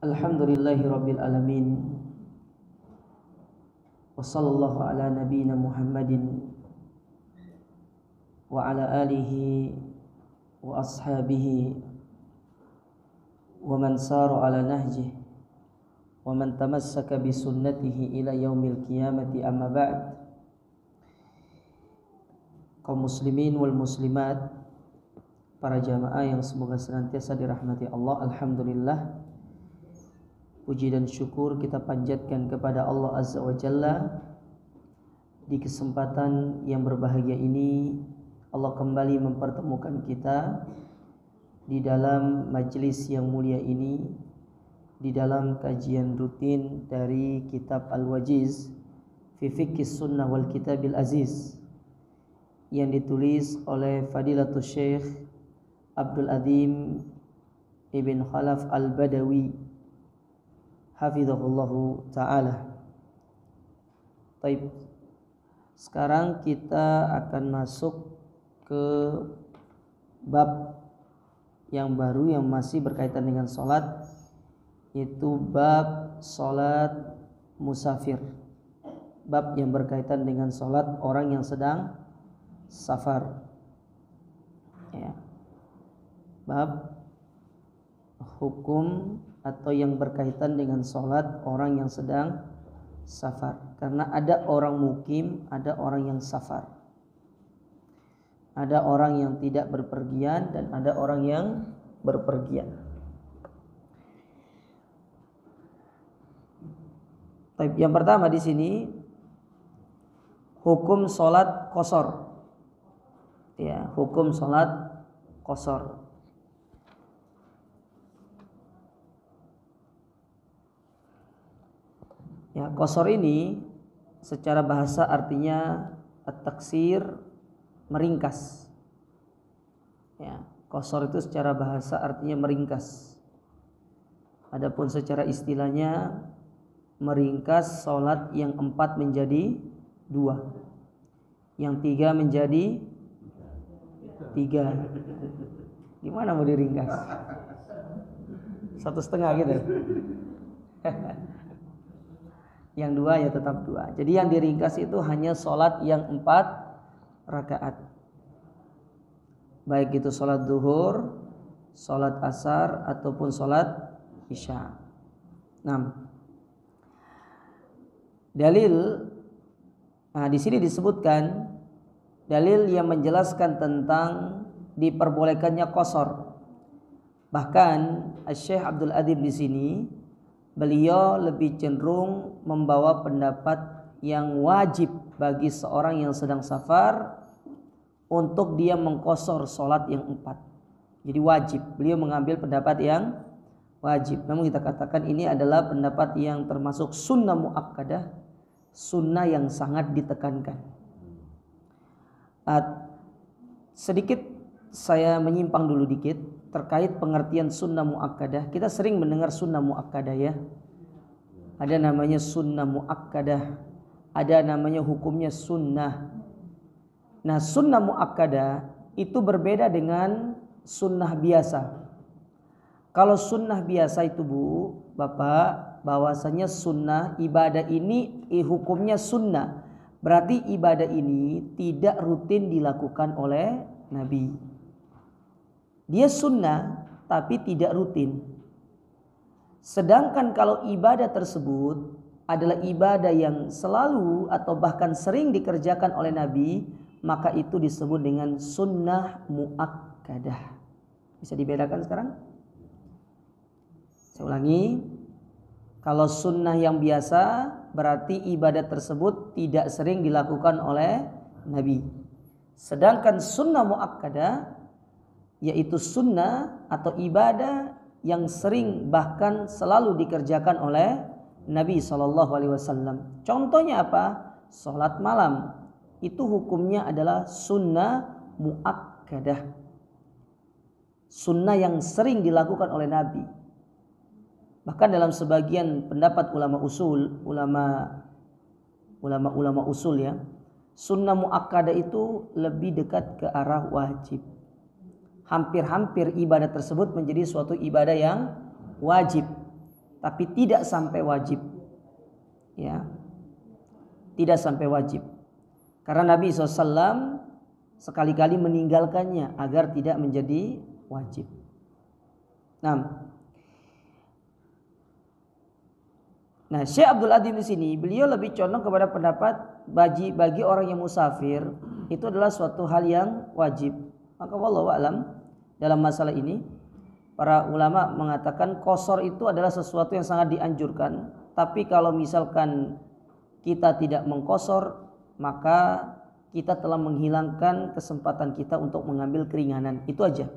Alhamdulillahirabbil alamin. Wassallallahu ala nabiyyina Muhammadin wa ala alihi wa ashabihi wa man sara ala nahjihi wa man tamassaka bi sunnatihi ila yaumil qiyamati, amma ba'd. Kaum muslimin wal muslimat, para jamaah yang semoga senantiasa dirahmati Allah, alhamdulillah, puji dan syukur kita panjatkan kepada Allah Azza wa Jalla. Di kesempatan yang berbahagia ini Allah kembali mempertemukan kita di dalam majelis yang mulia ini, di dalam kajian rutin dari kitab Al-Wajiz fi Fiqhis Sunnah wal Kitabil Aziz yang ditulis oleh Fadilatul Syekh Abdul Azim Ibn Khalaf Al-Badawi hafizahullahu ta'ala. Baik, sekarang kita akan masuk ke bab yang baru yang masih berkaitan dengan sholat, yaitu bab sholat musafir, bab yang berkaitan dengan sholat orang yang sedang safar ya. Bab hukum atau yang berkaitan dengan sholat orang yang sedang safar. Karena ada orang mukim, ada orang yang safar, ada orang yang tidak berpergian dan ada orang yang berpergian. Yang pertama di sini hukum sholat qashar ya, hukum sholat qashar. Ya, qashar ini secara bahasa artinya at-taksir, meringkas. Ya, qashar itu secara bahasa artinya meringkas. Adapun secara istilahnya meringkas sholat yang 4 menjadi 2, yang 3 menjadi 3. Gimana mau diringkas? 1,5 gitu. Yang 2 ya tetap 2. Jadi yang diringkas itu hanya sholat yang 4 rakaat. Baik itu sholat zuhur, sholat asar, ataupun sholat isya. 6. Dalil, di sini disebutkan dalil yang menjelaskan tentang diperbolehkannya qashar. Bahkan Syekh Abdul Adib di sini beliau lebih cenderung membawa pendapat yang wajib bagi seorang yang sedang safar untuk dia mengqashar sholat yang 4. Jadi wajib, beliau mengambil pendapat yang wajib. Namun kita katakan ini adalah pendapat yang termasuk sunnah muakkadah, sunnah yang sangat ditekankan. Sedikit saya menyimpang dulu dikit terkait pengertian sunnah muakkadah. Kita sering mendengar sunnah muakkadah ya. Ada namanya sunnah muakkadah, ada namanya hukumnya sunnah. Nah, sunnah muakkadah itu berbeda dengan sunnah biasa. Kalau sunnah biasa itu Bu, Bapak, bahwasanya sunnah ibadah ini hukumnya sunnah. Berarti ibadah ini tidak rutin dilakukan oleh Nabi. Dia sunnah tapi tidak rutin. Sedangkan kalau ibadah tersebut adalah ibadah yang selalu atau bahkan sering dikerjakan oleh Nabi, maka itu disebut dengan sunnah muakkadah. Bisa dibedakan sekarang? Saya ulangi. Kalau sunnah yang biasa berarti ibadah tersebut tidak sering dilakukan oleh Nabi. Sedangkan sunnah muakkadah yaitu sunnah atau ibadah yang sering bahkan selalu dikerjakan oleh Nabi SAW. Contohnya apa? Sholat malam itu hukumnya adalah sunnah muakkadah, sunnah yang sering dilakukan oleh Nabi. Bahkan dalam sebagian pendapat ulama usul ya, sunnah muakkadah itu lebih dekat ke arah wajib. Hampir-hampir ibadah tersebut menjadi suatu ibadah yang wajib. tapi tidak sampai wajib. Ya, tidak sampai wajib. Karena Nabi SAW sekali-kali meninggalkannya agar tidak menjadi wajib. Nah, Syekh Abdul Adim di sini beliau lebih condong kepada pendapat bagi orang yang musafir itu adalah suatu hal yang wajib. Maka wallahu a'lam dalam masalah ini para ulama mengatakan qasar itu adalah sesuatu yang sangat dianjurkan. Tapi kalau misalkan kita tidak mengqasar, maka kita telah menghilangkan kesempatan kita untuk mengambil keringanan. Itu aja.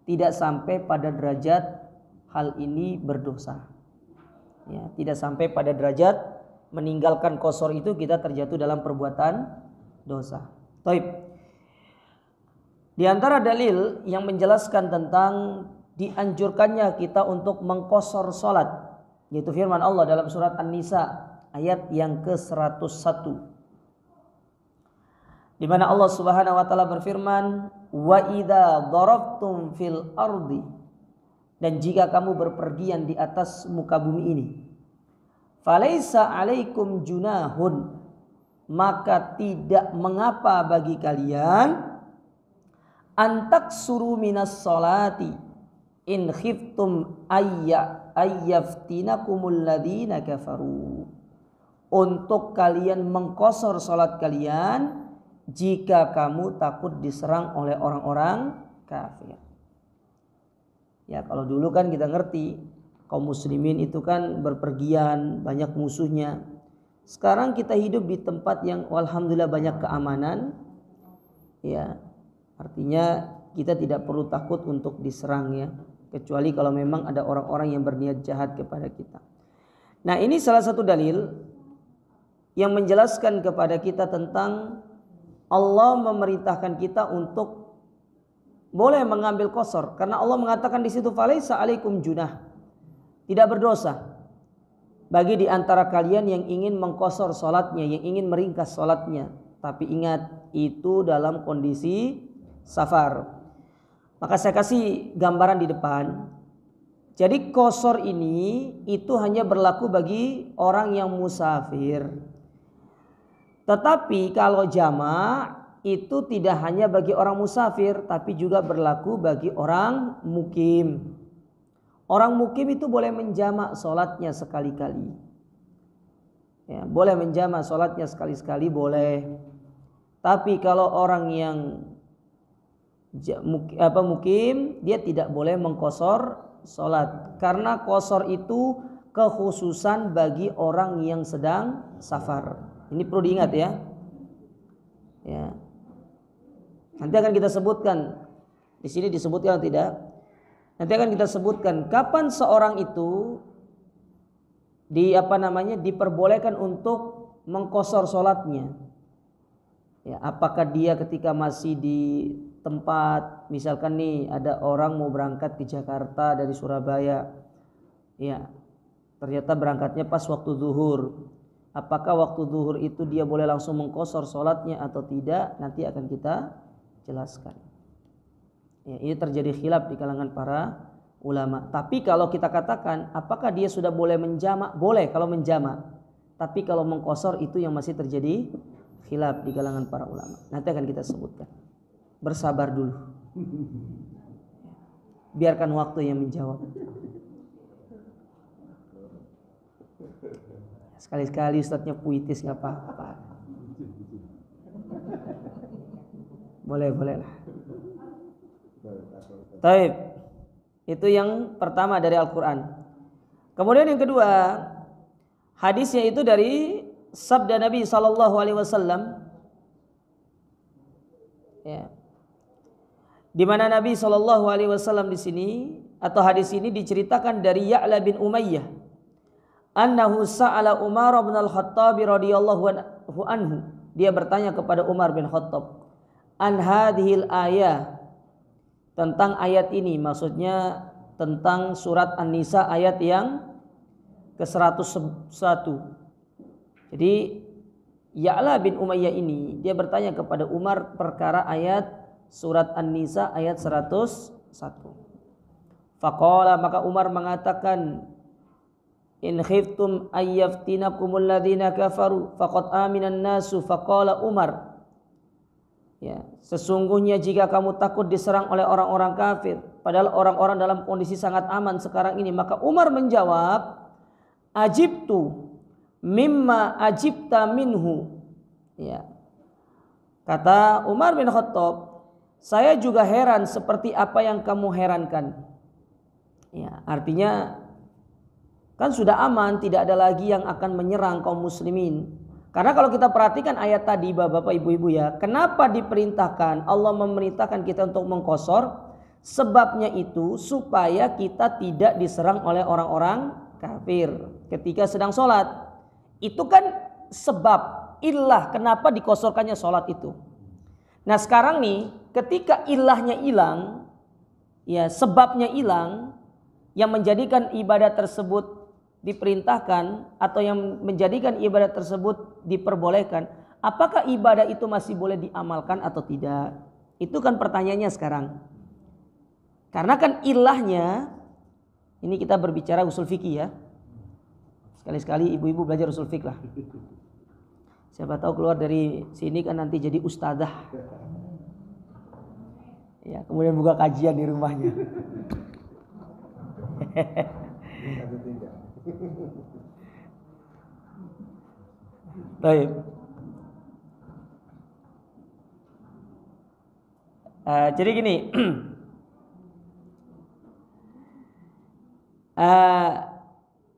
Tidak sampai pada derajat hal ini berdosa. Ya, tidak sampai pada derajat meninggalkan qasar itu kita terjatuh dalam perbuatan dosa. Taib. Di antara dalil yang menjelaskan tentang dianjurkannya kita untuk mengqasar salat, yaitu firman Allah dalam surat An-Nisa ayat yang ke-101. Di mana Allah Subhanahu wa taala berfirman, "Wa idza darabtum fil ardi," dan jika kamu berpergian di atas muka bumi ini, "falaisa 'alaikum junahun," maka tidak mengapa bagi kalian antaksuru minas salati in khiftum ayyaftinakumul ladina kafaru, untuk kalian mengqasar salat kalian jika kamu takut diserang oleh orang-orang kafir. Ya, kalau dulu kan kita ngerti kaum muslimin itu kan berpergian, banyak musuhnya. Sekarang kita hidup di tempat yang alhamdulillah banyak keamanan. Ya, artinya kita tidak perlu takut untuk diserang ya, kecuali kalau memang ada orang-orang yang berniat jahat kepada kita. Nah, ini salah satu dalil yang menjelaskan kepada kita tentang Allah memerintahkan kita untuk boleh mengambil qasar, karena Allah mengatakan di situ falaisa 'alaikum junah, tidak berdosa bagi di antara kalian yang ingin mengqasar salatnya, yang ingin meringkas salatnya. Tapi ingat, itu dalam kondisi safar. Maka saya kasih gambaran di depan. Jadi qasar ini itu hanya berlaku bagi orang yang musafir. Tetapi kalau jamak itu tidak hanya bagi orang musafir, tapi juga berlaku bagi orang mukim. Orang mukim itu boleh menjamak sholatnya sekali-kali. Ya, boleh menjamak sholatnya sekali-sekali boleh. Tapi kalau orang yang mukim, dia tidak boleh mengqasar sholat, karena qasar itu kekhususan bagi orang yang sedang safar. Ini perlu diingat ya. Ya. Nanti akan kita sebutkan di sini, disebutkan atau tidak? Nanti akan kita sebutkan kapan seorang itu diperbolehkan untuk mengqasar sholatnya. Ya, apakah dia ketika masih di tempat, misalkan nih ada orang mau berangkat ke Jakarta dari Surabaya, ya ternyata berangkatnya pas waktu zuhur. Apakah waktu zuhur itu dia boleh langsung mengqasar sholatnya atau tidak? Nanti akan kita jelaskan. Ya, ini terjadi khilaf di kalangan para ulama. Tapi kalau kita katakan apakah dia sudah boleh menjamak? Boleh kalau menjamak. Tapi kalau mengqasar itu yang masih terjadi khilaf di kalangan para ulama. Nanti akan kita sebutkan. Bersabar dulu. Biarkan waktu yang menjawab. Sekali-sekali ustadznya puitis nggak apa-apa. Boleh lah. Taib. Itu yang pertama dari Al-Quran. Kemudian yang kedua, hadisnya itu dari sabda Nabi SAW. Ya. Di mana Nabi SAW di sini atau hadis ini diceritakan dari Ya'la bin Umayyah, annahu sa'ala Umar bin Al-Khattab radhiyallahu anhu. Dia bertanya kepada Umar bin Khattab, an hadhil ayah, tentang ayat ini, maksudnya tentang surat An-Nisa ayat yang ke-101. Jadi Ya'la bin Umayyah ini dia bertanya kepada Umar perkara ayat surat An-Nisa ayat 101. Faqala, maka Umar mengatakan, in khiftum ayyaftinakumul ladzina kafaru faqad aminan nasu faqala Umar. Ya, sesungguhnya jika kamu takut diserang oleh orang-orang kafir, padahal orang-orang dalam kondisi sangat aman sekarang ini, maka Umar menjawab, ajibtu mimma ajibta minhu. Ya. Kata Umar bin Khattab, saya juga heran seperti apa yang kamu herankan. Ya, artinya kan sudah aman, tidak ada lagi yang akan menyerang kaum muslimin. Karena kalau kita perhatikan ayat tadi Bapak ibu-ibu ya, kenapa diperintahkan Allah memerintahkan kita untuk mengqashar? Sebabnya itu supaya kita tidak diserang oleh orang-orang kafir ketika sedang sholat. Itu kan sebab, illah kenapa dikosorkannya sholat itu. Nah sekarang nih ketika ilahnya hilang, ya sebabnya hilang, yang menjadikan ibadah tersebut diperintahkan atau yang menjadikan ibadah tersebut diperbolehkan, apakah ibadah itu masih boleh diamalkan atau tidak? Itu kan pertanyaannya sekarang. Karena kan ilahnya, ini kita berbicara usul fikih ya. Sekali-sekali ibu-ibu belajar usul fikih lah. Siapa tahu keluar dari sini kan nanti jadi ustadzah. Ya, kemudian buka kajian di rumahnya. Baik. Jadi gini.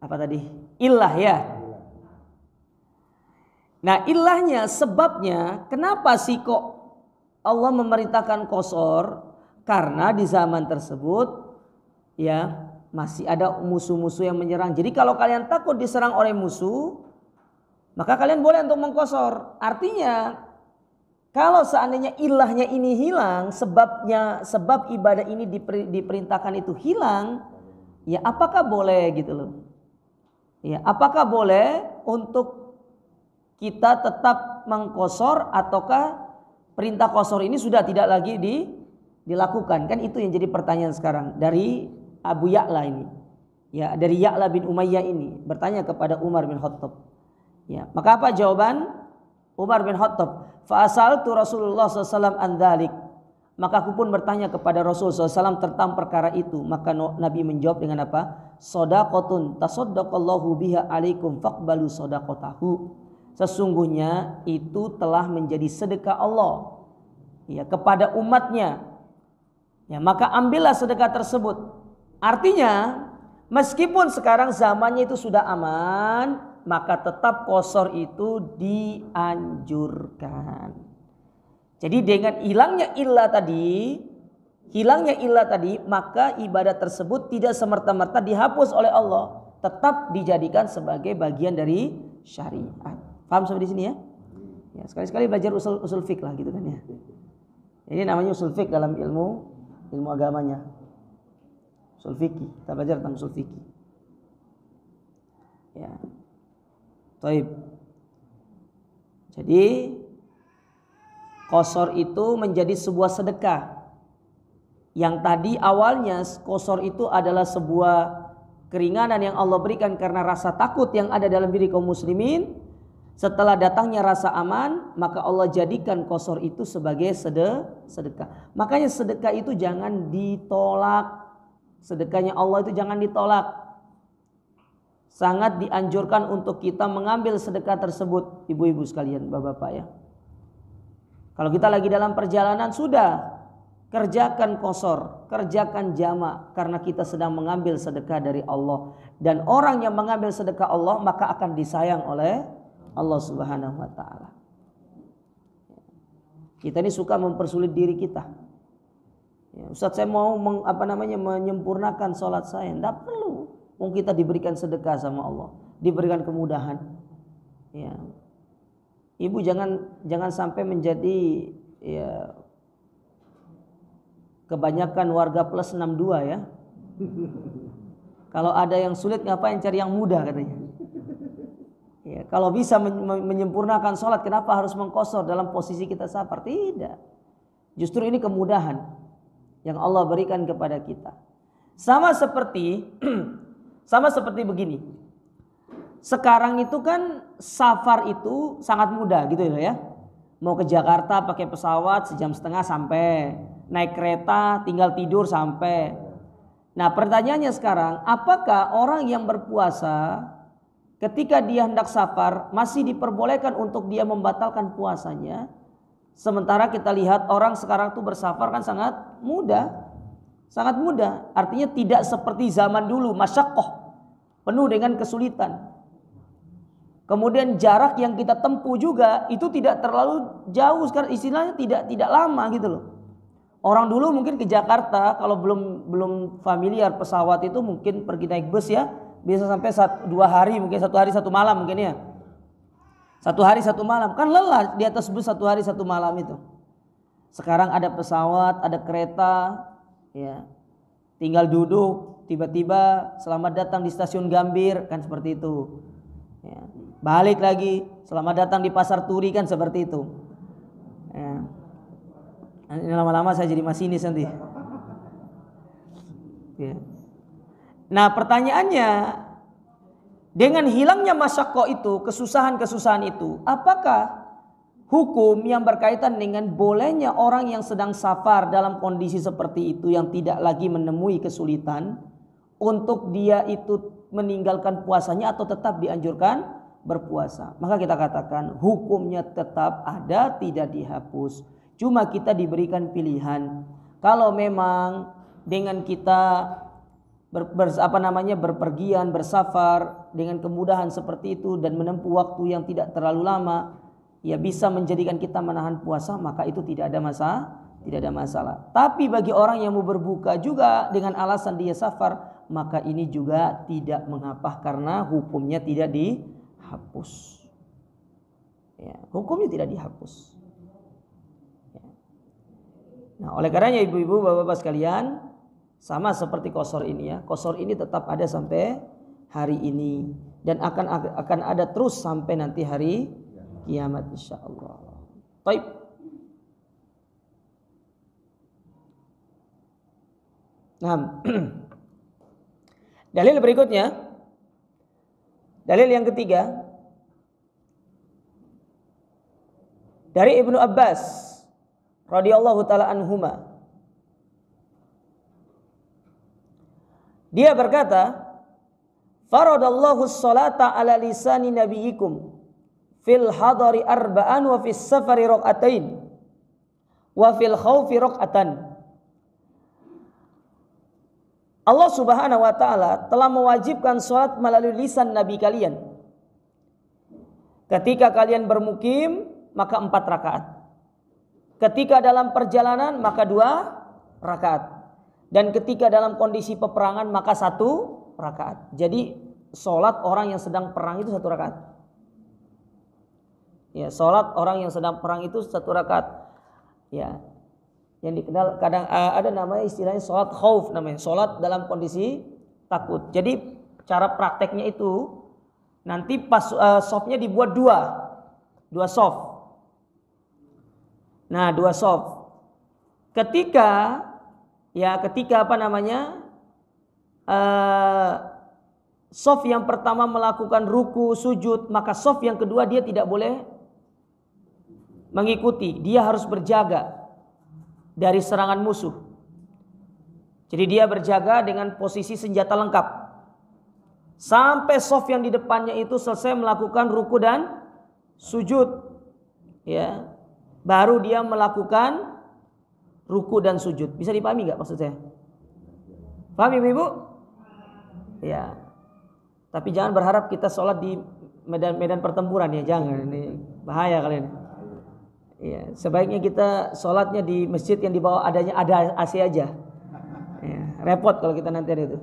Apa tadi? Illah ya. Nah ilahnya, sebabnya kenapa sih kok Allah memerintahkan qashar? Karena di zaman tersebut ya masih ada musuh-musuh yang menyerang. Jadi kalau kalian takut diserang oleh musuh, maka kalian boleh untuk mengqashar. Artinya kalau seandainya ilahnya ini hilang, sebab ibadah ini diperintahkan itu hilang, ya apakah boleh gitu loh? Ya, apakah boleh untuk kita tetap mengqashar ataukah perintah qashar ini sudah tidak lagi dilakukan? Kan itu yang jadi pertanyaan sekarang dari Abu Ya'la ini. Ya, dari Ya'la bin Umayyah ini bertanya kepada Umar bin Khattab. Ya, maka apa jawaban Umar bin Khattab? Fa asaltu Rasulullah SAW an dzalik. Maka aku pun bertanya kepada Rasulullah SAW tentang perkara itu. Maka Nabi menjawab dengan apa? Shadaqatun tasaddaqallahu biha alaikum faqbalu shadaqatahu. Sesungguhnya itu telah menjadi sedekah Allah ya kepada umatnya. Ya, maka ambillah sedekah tersebut. Artinya meskipun sekarang zamannya itu sudah aman, maka tetap qashar itu dianjurkan. Jadi dengan hilangnya illah tadi, maka ibadah tersebut tidak semerta-merta dihapus oleh Allah, tetap dijadikan sebagai bagian dari syariat. Paham sampai di sini ya? Ya, sekali-sekali belajar usul fiqh lah gitu kan ya. Ini namanya usul fiqh dalam ilmu agamanya. Usul fikih, kita belajar tentang usul fikih. Ya. Taib. Jadi qashar itu menjadi sebuah sedekah. Yang tadi awalnya qashar itu adalah sebuah keringanan yang Allah berikan karena rasa takut yang ada dalam diri kaum muslimin. Setelah datangnya rasa aman, maka Allah jadikan qashar itu sebagai sedekah. Makanya sedekah itu jangan ditolak. Sedekahnya Allah itu jangan ditolak. Sangat dianjurkan untuk kita mengambil sedekah tersebut, ibu-ibu sekalian, bapak-bapak ya. Kalau kita lagi dalam perjalanan, sudah kerjakan qashar, kerjakan jamak, karena kita sedang mengambil sedekah dari Allah. Dan orang yang mengambil sedekah Allah maka akan disayang oleh Allah Subhanahu wa ta'ala. Kita ini suka mempersulit diri kita. Ya, Ustaz, saya mau menyempurnakan sholat saya. Tidak perlu. Mungkin kita diberikan sedekah sama Allah, diberikan kemudahan. Ya. Ibu jangan sampai menjadi ya kebanyakan warga plus 62 ya. Kalau ada yang sulit ngapain cari yang mudah katanya. Ya, kalau bisa menyempurnakan sholat, kenapa harus mengqashar dalam posisi kita safar? Tidak. Justru ini kemudahan yang Allah berikan kepada kita. Sama seperti begini. sekarang itu kan safar itu sangat mudah gitu ya. Mau ke Jakarta pakai pesawat 1,5 jam sampai, naik kereta tinggal tidur sampai. Nah pertanyaannya sekarang, apakah orang yang berpuasa ketika dia hendak safar masih diperbolehkan untuk dia membatalkan puasanya? Sementara kita lihat orang sekarang tuh bersafar kan sangat mudah. Sangat mudah. Artinya tidak seperti zaman dulu, masyaqqah, penuh dengan kesulitan. Kemudian jarak yang kita tempuh juga itu tidak terlalu jauh, sekarang istilahnya tidak lama gitu loh. Orang dulu mungkin ke Jakarta kalau belum familiar pesawat itu mungkin pergi naik bus ya, bisa sampai 2 hari, mungkin 1 hari 1 malam mungkin ya. 1 hari 1 malam, kan lelah di atas bus 1 hari 1 malam itu. Sekarang ada pesawat, ada kereta, ya, tinggal duduk, tiba-tiba selamat datang di stasiun Gambir, kan seperti itu. Ya. Balik lagi, selamat datang di Pasar Turi, kan seperti itu. Ya. Ini lama-lama saya jadi masinis nanti. Ya. Nah pertanyaannya, dengan hilangnya masyaqqah itu, kesusahan-kesusahan itu, apakah hukum yang berkaitan dengan bolehnya orang yang sedang safar dalam kondisi seperti itu yang tidak lagi menemui kesulitan untuk dia itu meninggalkan puasanya atau tetap dianjurkan berpuasa? Maka kita katakan hukumnya tetap ada, tidak dihapus. Cuma kita diberikan pilihan. Kalau memang dengan kita berpergian, bersafar dengan kemudahan seperti itu dan menempuh waktu yang tidak terlalu lama, ya bisa menjadikan kita menahan puasa, maka itu tidak ada masalah. Tapi bagi orang yang mau berbuka juga dengan alasan dia safar, maka ini juga tidak mengapa karena hukumnya tidak dihapus. Ya, hukumnya tidak dihapus. Ya. Nah, oleh karenanya ibu-ibu, bapak-bapak sekalian, sama seperti qashar ini ya. Qashar ini tetap ada sampai hari ini dan akan ada terus sampai nanti hari kiamat insyaallah. Baik. Nah, dalil berikutnya, dalil yang ketiga dari Ibnu Abbas radhiyallahu taala anhuma. Dia berkata, faradallahu sholata ala lisani nabiyikum fil hadari arba'an wa fis safari raq'atain wa fil khaufi raq'atan. Allah Subhanahu wa taala telah mewajibkan salat melalui lisan nabi kalian. Ketika kalian bermukim maka 4 rakaat. Ketika dalam perjalanan maka 2 rakaat. Dan ketika dalam kondisi peperangan maka 1 rakaat. Jadi salat orang yang sedang perang itu 1 rakaat. Ya, salat orang yang sedang perang itu 1 rakaat. Ya. Yang dikenal kadang ada namanya istilahnya salat khauf namanya, salat dalam kondisi takut. Jadi cara prakteknya itu nanti pas shofnya dibuat 2 shaf. Nah, 2 shaf. Ketika shaf yang pertama melakukan ruku sujud, maka shaf yang kedua dia tidak boleh mengikuti, dia harus berjaga dari serangan musuh. Jadi dia berjaga dengan posisi senjata lengkap sampai shaf yang di depannya itu selesai melakukan ruku dan sujud, ya, baru dia melakukan ruku dan sujud. Bisa dipahami nggak maksud saya? Paham ibu-ibu? Ya. Tapi jangan berharap kita sholat di medan pertempuran ya, jangan. Ini bahaya kalian. Ya, sebaiknya kita sholatnya di masjid yang di bawah ada AC aja. Ya, repot kalau kita nanti ada itu.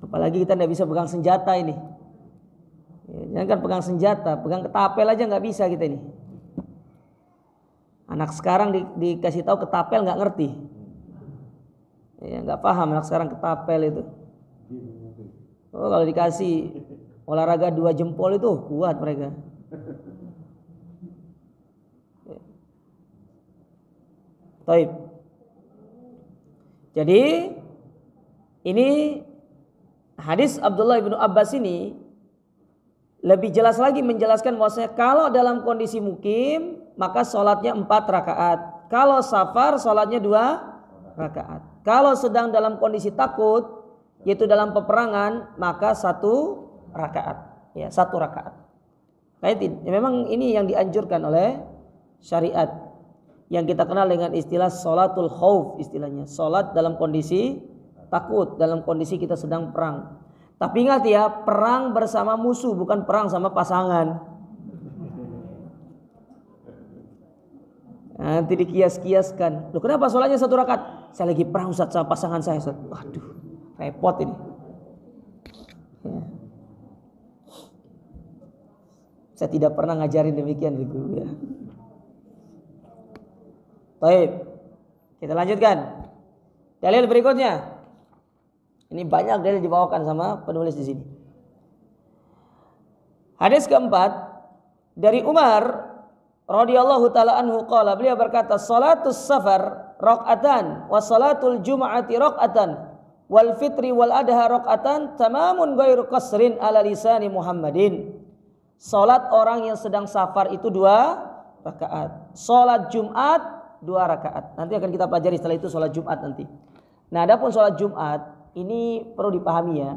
Apalagi kita tidak bisa pegang senjata ini. Ya, jangan kan pegang senjata, pegang ketapel aja nggak bisa kita ini. Anak sekarang dikasih tahu ketapel nggak ngerti, ya nggak paham anak sekarang ketapel itu. Oh kalau dikasih olahraga 2 jempol itu kuat mereka. Taib. Jadi ini hadis Abdullah bin Abbas ini lebih jelas lagi menjelaskan bahwasanya kalau dalam kondisi mukim maka sholatnya 4 rakaat. Kalau safar sholatnya 2 rakaat. Kalau sedang dalam kondisi takut yaitu dalam peperangan maka 1 rakaat. Ya, 1 rakaat. Memang ini yang dianjurkan oleh syariat yang kita kenal dengan istilah sholatul khauf, istilahnya sholat dalam kondisi takut, dalam kondisi kita sedang perang. Tapi ingat ya, perang bersama musuh, bukan perang sama pasangan. Nanti dikias-kiaskan, loh kenapa sholatnya 1 rakaat? Saya lagi perang Ustaz sama pasangan saya Ustaz. Waduh, repot ini ya. Saya tidak pernah ngajarin demikian Ibu ya. Baik, kita lanjutkan. Dalil berikutnya. Ini banyak dalil dibawakan sama penulis di sini. Hadis keempat dari Umar radhiyallahu taala anhu qala, beliau berkata, salatus safar raq'atan wa salatul jum'ati raq'atan wal fitri wal adha raq'atan tamamun ghairu qasrin ala lisani Muhammadin. Salat orang yang sedang safar itu 2 rakaat. Salat Jumat 2 rakaat. Nanti akan kita pelajari setelah itu salat Jumat nanti. Nah, adapun salat Jumat ini perlu dipahami ya.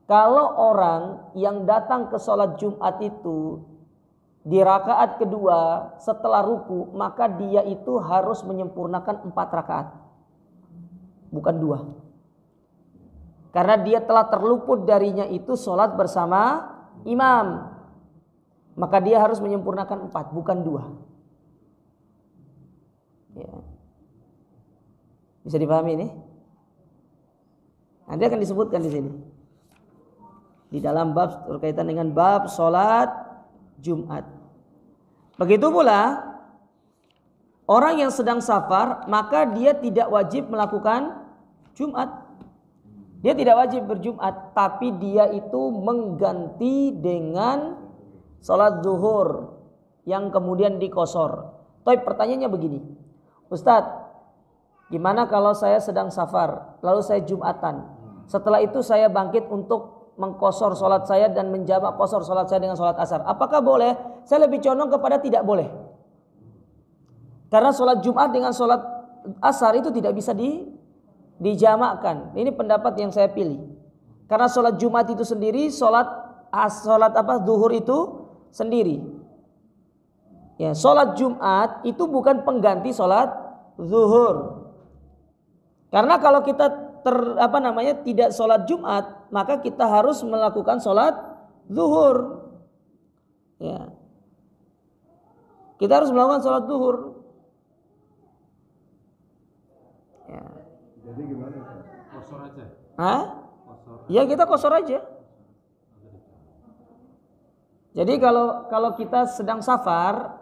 Kalau orang yang datang ke salat Jumat itu di rakaat kedua setelah ruku, maka dia itu harus menyempurnakan 4 rakaat. Bukan 2. Karena dia telah terluput darinya itu salat bersama imam. Maka dia harus menyempurnakan 4, bukan 2. Ya. Bisa dipahami ini? Nanti akan disebutkan di sini. Di dalam bab berkaitan dengan bab salat Jumat. Begitu pula orang yang sedang safar, maka dia tidak wajib melakukan Jumat. Dia tidak wajib berjumat, tapi dia itu mengganti dengan salat zuhur yang kemudian dikosor. Tapi pertanyaannya begini, Ustadz, gimana kalau saya sedang safar, lalu saya Jumatan, setelah itu saya bangkit untuk mengkosor salat saya dan menjamak kosor salat saya dengan salat asar, apakah boleh? Saya lebih condong kepada tidak boleh. Karena salat Jumat dengan salat asar itu tidak bisa dijamakkan. Ini pendapat yang saya pilih. Karena salat Jumat itu sendiri, salat zuhur itu sendiri. Ya, salat Jumat itu bukan pengganti salat zuhur. Karena kalau kita tidak salat Jumat, maka kita harus melakukan salat zuhur. Ya. Kita harus melakukan salat zuhur. Ya. Jadi gimana? Kosor aja. Hah? Ya kita kosor aja. Jadi kalau kita sedang safar,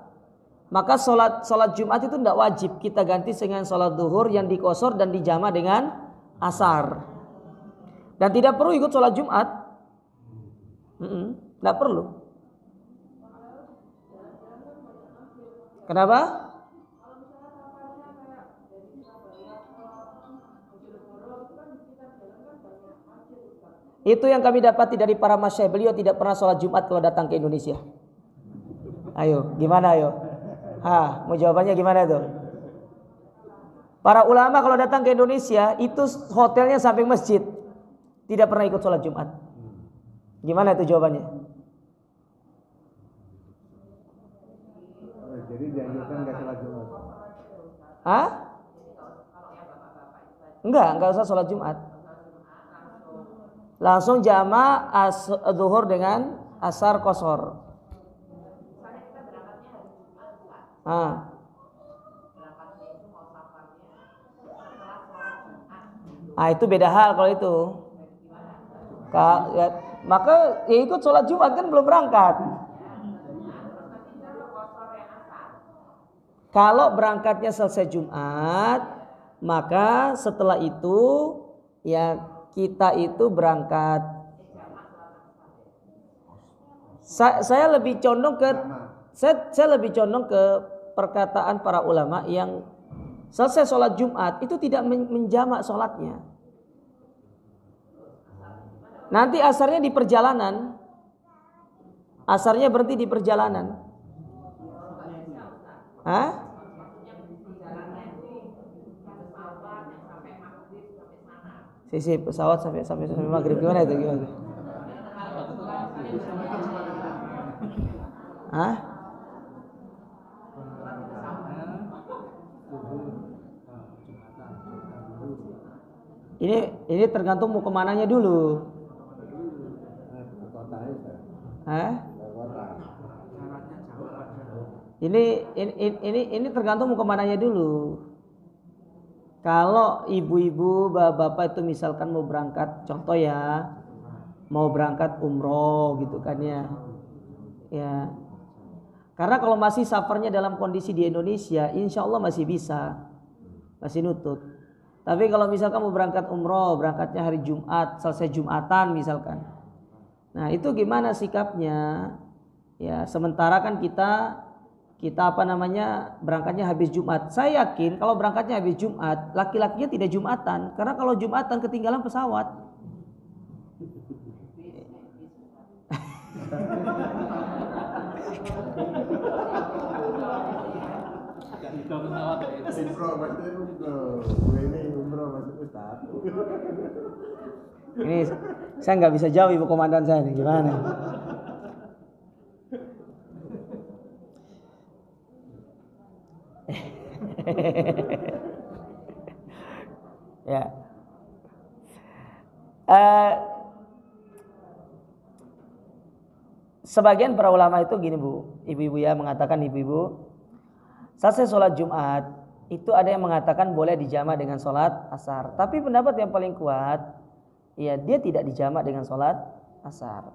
maka salat Jumat itu tidak wajib kita ganti dengan salat zuhur yang dikosor dan dijama dengan asar. Dan tidak perlu ikut salat Jumat. Tidak perlu. Kenapa? Itu yang kami dapati dari para masyayikh, beliau tidak pernah sholat Jumat kalau datang ke Indonesia. Ayo, gimana ayo? Mau jawabannya gimana tuh? Para ulama kalau datang ke Indonesia itu hotelnya samping masjid, tidak pernah ikut sholat Jumat. Gimana itu jawabannya? Jadi dianjurkan nggak sholat Jumat? Enggak usah sholat Jumat. Langsung jama zuhur dengan asar kosor. Itu beda hal kalau itu. Maka ya ikut sholat Jumat kan belum berangkat. Kalau berangkatnya selesai Jumat, maka setelah itu ya kita itu berangkat. Saya lebih condong ke perkataan para ulama yang selesai sholat Jumat itu tidak menjamak sholatnya. Nanti asarnya di perjalanan. Asarnya berhenti di perjalanan. Hah? Sisi pesawat sampai maghrib gimana itu gimana? Hah? Ini tergantung mau kemananya dulu. Hah? Ini tergantung mau kemananya dulu. Kalau ibu-ibu, bapak itu misalkan mau berangkat, contoh ya, mau berangkat umroh gitu kan ya. Ya. Karena kalau masih safarnya dalam kondisi di Indonesia, insya Allah masih bisa, masih nutut. Tapi kalau misalkan mau berangkat umroh, berangkatnya hari Jumat, selesai Jumatan misalkan. Nah itu gimana sikapnya? Ya sementara kan kita berangkatnya habis Jumat. Saya yakin kalau berangkatnya habis Jumat, laki-lakinya tidak Jumatan, karena kalau Jumatan ketinggalan pesawat. Ini saya nggak bisa jawab ibu komandan saya nih, gimana? Ya. Sebagian para ulama itu gini bu, ibu-ibu ya mengatakan ibu-ibu, selesai sholat Jumat itu ada yang mengatakan boleh dijamak dengan sholat asar. Tapi pendapat yang paling kuat, ya dia tidak dijamak dengan sholat asar.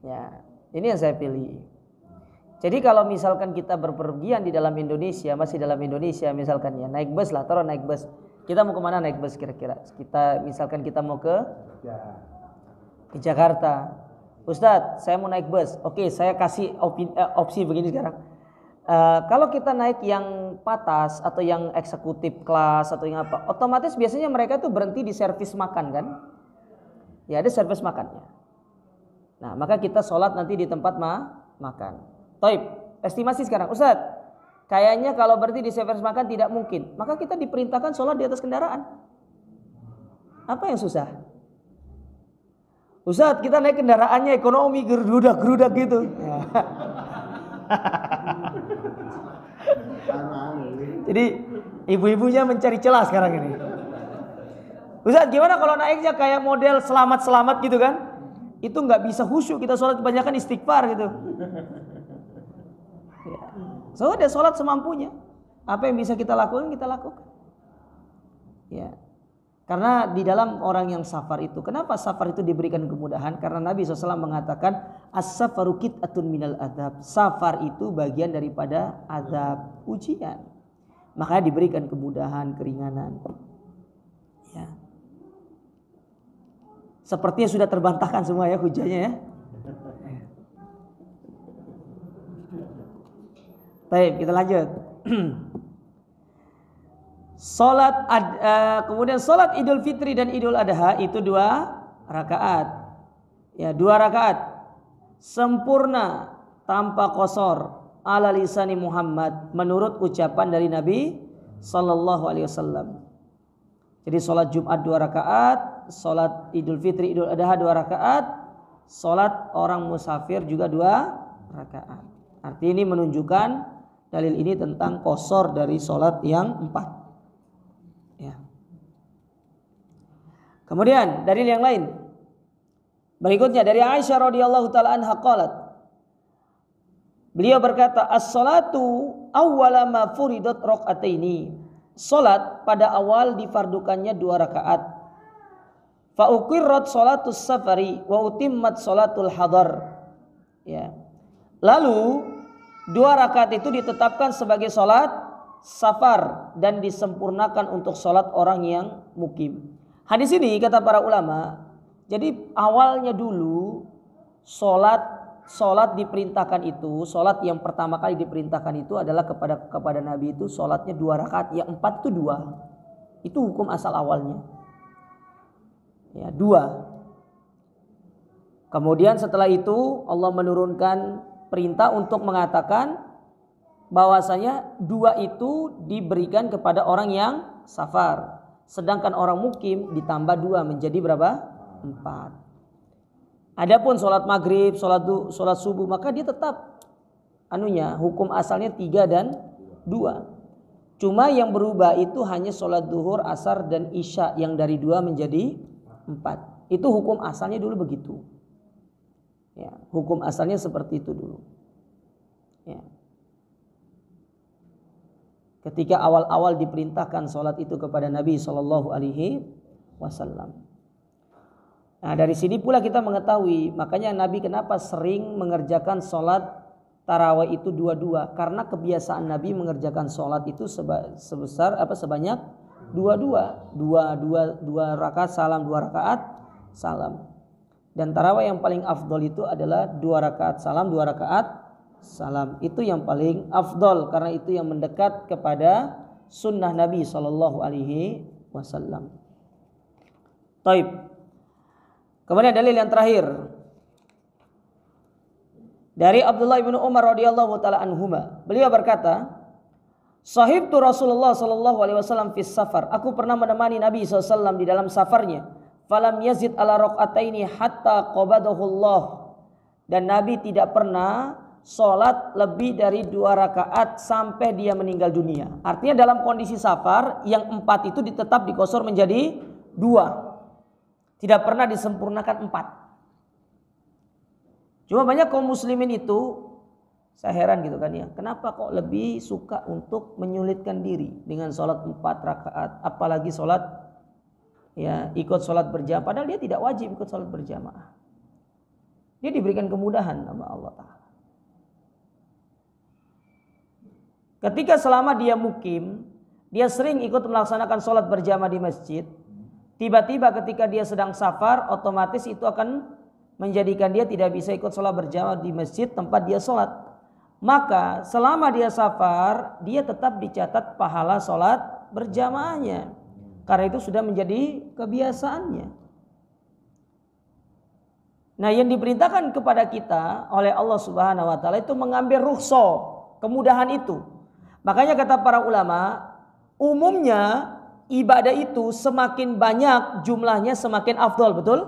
Ya, ini yang saya pilih. Jadi kalau misalkan kita berpergian di dalam Indonesia, masih dalam Indonesia misalkan ya, naik bus lah, taruh naik bus. Kita mau kemana naik bus kira-kira? Misalkan kita mau ke Jakarta. Ustadz, saya mau naik bus. Oke, saya kasih opsi begini sekarang. Kalau kita naik yang patas atau yang eksekutif kelas atau yang apa, otomatis biasanya mereka tuh berhenti di servis makan kan? Ya ada servis makannya. Nah maka kita sholat nanti di tempat makan. Taib, estimasi sekarang, Ustadz, kayaknya kalau berhenti di servis makan tidak mungkin. Maka kita diperintahkan sholat di atas kendaraan. Apa yang susah? Ustadz, kita naik kendaraannya ekonomi, gerudak gitu. Jadi ibu-ibunya mencari celah sekarang ini. Ustadz, gimana kalau naiknya kayak model selamat gitu kan? Itu nggak bisa khusyuk, kita sholat kebanyakan istighfar gitu. Ya. So dia sholat semampunya. Apa yang bisa kita lakukan kita lakukan. Ya. Karena di dalam orang yang safar itu, kenapa safar itu diberikan kemudahan? Karena Nabi SAW mengatakan as-safaru qit'atun minal adab. Safar itu bagian daripada adab, ujian. Makanya diberikan kemudahan, keringanan. Ya. Sepertinya sudah terbantahkan semua ya hujahnya ya. Baik, kita lanjut. Kemudian salat Idul Fitri dan Idul Adha itu 2 rakaat. Ya, 2 rakaat sempurna tanpa qasar ala lisani Muhammad menurut ucapan dari Nabi sallallahu alaihi wasallam. Jadi salat Jumat 2 rakaat, salat Idul Fitri Idul Adha 2 rakaat, salat orang musafir juga 2 rakaat. Arti ini menunjukkan dalil ini tentang qasar dari salat yang 4. Ya. Kemudian dalil yang lain. Berikutnya dari Aisyah radhiyallahu taala anha qalat. Beliau berkata, "As-salatu awwala ma furidat raq'ataini." Salat pada awal difardukannya 2 rakaat. Fa uqirrat salatus safari wa utimmat salatul hadar. Ya. Lalu 2 rakaat itu ditetapkan sebagai salat safar dan disempurnakan untuk sholat orang yang mukim. Hadis ini kata para ulama, jadi awalnya dulu sholat diperintahkan itu, sholat yang pertama kali diperintahkan itu adalah kepada Nabi itu sholatnya 2 rakaat, yang 4 itu 2. Itu hukum asal awalnya. Ya 2. Kemudian setelah itu Allah menurunkan perintah untuk mengatakan bahwasanya 2 itu diberikan kepada orang yang safar. Sedangkan orang mukim ditambah 2 menjadi berapa? 4. Adapun sholat maghrib, sholat subuh, maka dia tetap hukum asalnya 3 dan 2. Cuma yang berubah itu hanya sholat duhur, asar, dan isya yang dari 2 menjadi 4. Itu hukum asalnya dulu begitu. Ya, hukum asalnya seperti itu dulu. Ya. Ketika awal-awal diperintahkan sholat itu kepada Nabi SAW. Nah, dari sini pula kita mengetahui, makanya Nabi kenapa sering mengerjakan sholat tarawih itu 2-2, karena kebiasaan Nabi mengerjakan sholat itu sebanyak 2-2, 2 rakaat salam, 2 rakaat salam. Dan tarawih yang paling afdol itu adalah 2 rakaat salam, 2 rakaat salam. Itu yang paling afdol karena itu yang mendekat kepada sunnah Nabi SAW. Taib. Kemudian dalil yang terakhir dari Abdullah bin Umar radhiyallahu taala anhuma. Beliau berkata, "Sahibtu Rasulullah sallallahu alaihi wasallam fis safar." Aku pernah menemani Nabi SAW di dalam safarnya. Falam yazid ala raqataini hatta qabadahu Allah. Dan Nabi tidak pernah sholat lebih dari 2 rakaat sampai dia meninggal dunia. Artinya dalam kondisi safar yang 4 itu tetap dikosor menjadi 2. Tidak pernah disempurnakan 4. Cuma banyak kaum muslimin itu, saya heran gitu kan ya, kenapa kok lebih suka untuk menyulitkan diri dengan sholat 4 rakaat, apalagi sholat ikut sholat berjamaah, padahal dia tidak wajib ikut sholat berjamaah. Dia diberikan kemudahan sama Allah Ta'ala. Ketika selama dia mukim, dia sering ikut melaksanakan sholat berjamaah di masjid. Tiba-tiba ketika dia sedang safar, otomatis itu akan menjadikan dia tidak bisa ikut sholat berjamaah di masjid tempat dia sholat. Maka selama dia safar, dia tetap dicatat pahala sholat berjamaahnya. Karena itu sudah menjadi kebiasaannya. Nah, yang diperintahkan kepada kita oleh Allah Subhanahu wa taala itu mengambil rukhsah, kemudahan itu. Makanya kata para ulama, umumnya ibadah itu semakin banyak jumlahnya semakin afdol, betul?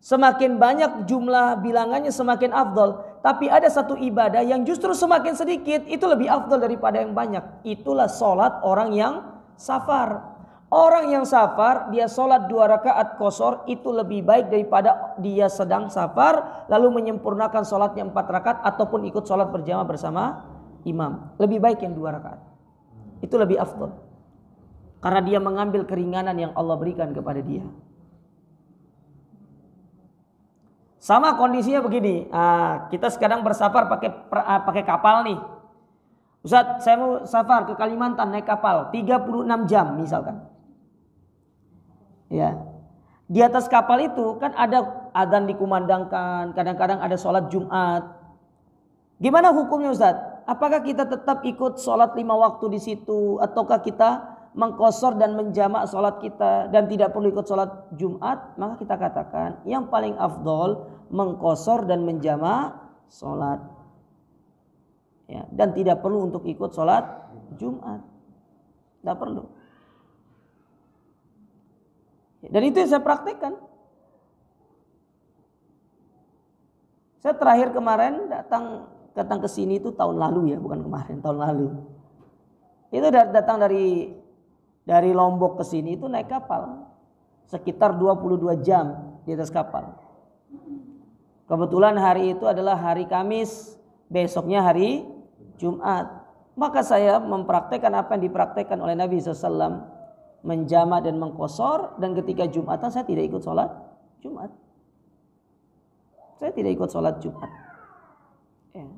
Semakin banyak jumlah bilangannya semakin afdol. Tapi ada satu ibadah yang justru semakin sedikit itu lebih afdol daripada yang banyak. Itulah sholat orang yang safar. Orang yang safar dia sholat 2 rakaat qashar itu lebih baik daripada dia sedang safar lalu menyempurnakan sholatnya 4 rakaat ataupun ikut sholat berjamaah bersama imam. Lebih baik yang 2 rakaat. Itu lebih afdol. Karena dia mengambil keringanan yang Allah berikan kepada dia. Sama kondisinya begini. Kita sekarang bersafar pakai kapal nih. Ustaz, saya mau safar ke Kalimantan naik kapal 36 jam misalkan. Ya. Di atas kapal itu kan ada adzan dikumandangkan, kadang-kadang ada sholat Jumat. Gimana hukumnya Ustaz? Apakah kita tetap ikut sholat 5 waktu di situ ataukah kita mengqashar dan menjamak sholat kita dan tidak perlu ikut sholat Jumat? Maka kita katakan yang paling afdol mengqashar dan menjamak sholat. Ya, dan tidak perlu untuk ikut sholat Jumat. Tidak perlu. Dan itu yang saya praktekkan. Saya terakhir kemarin datang ke sini itu tahun lalu ya, bukan kemarin, tahun lalu. Itu datang dari Lombok ke sini itu naik kapal. Sekitar 22 jam di atas kapal. Kebetulan hari itu adalah hari Kamis, besoknya hari Jumat. Maka saya mempraktekkan apa yang dipraktekkan oleh Nabi SAW. Menjamak dan mengqashar, dan ketika Jumatan saya tidak ikut sholat Jumat. Saya tidak ikut sholat Jumat. Ya.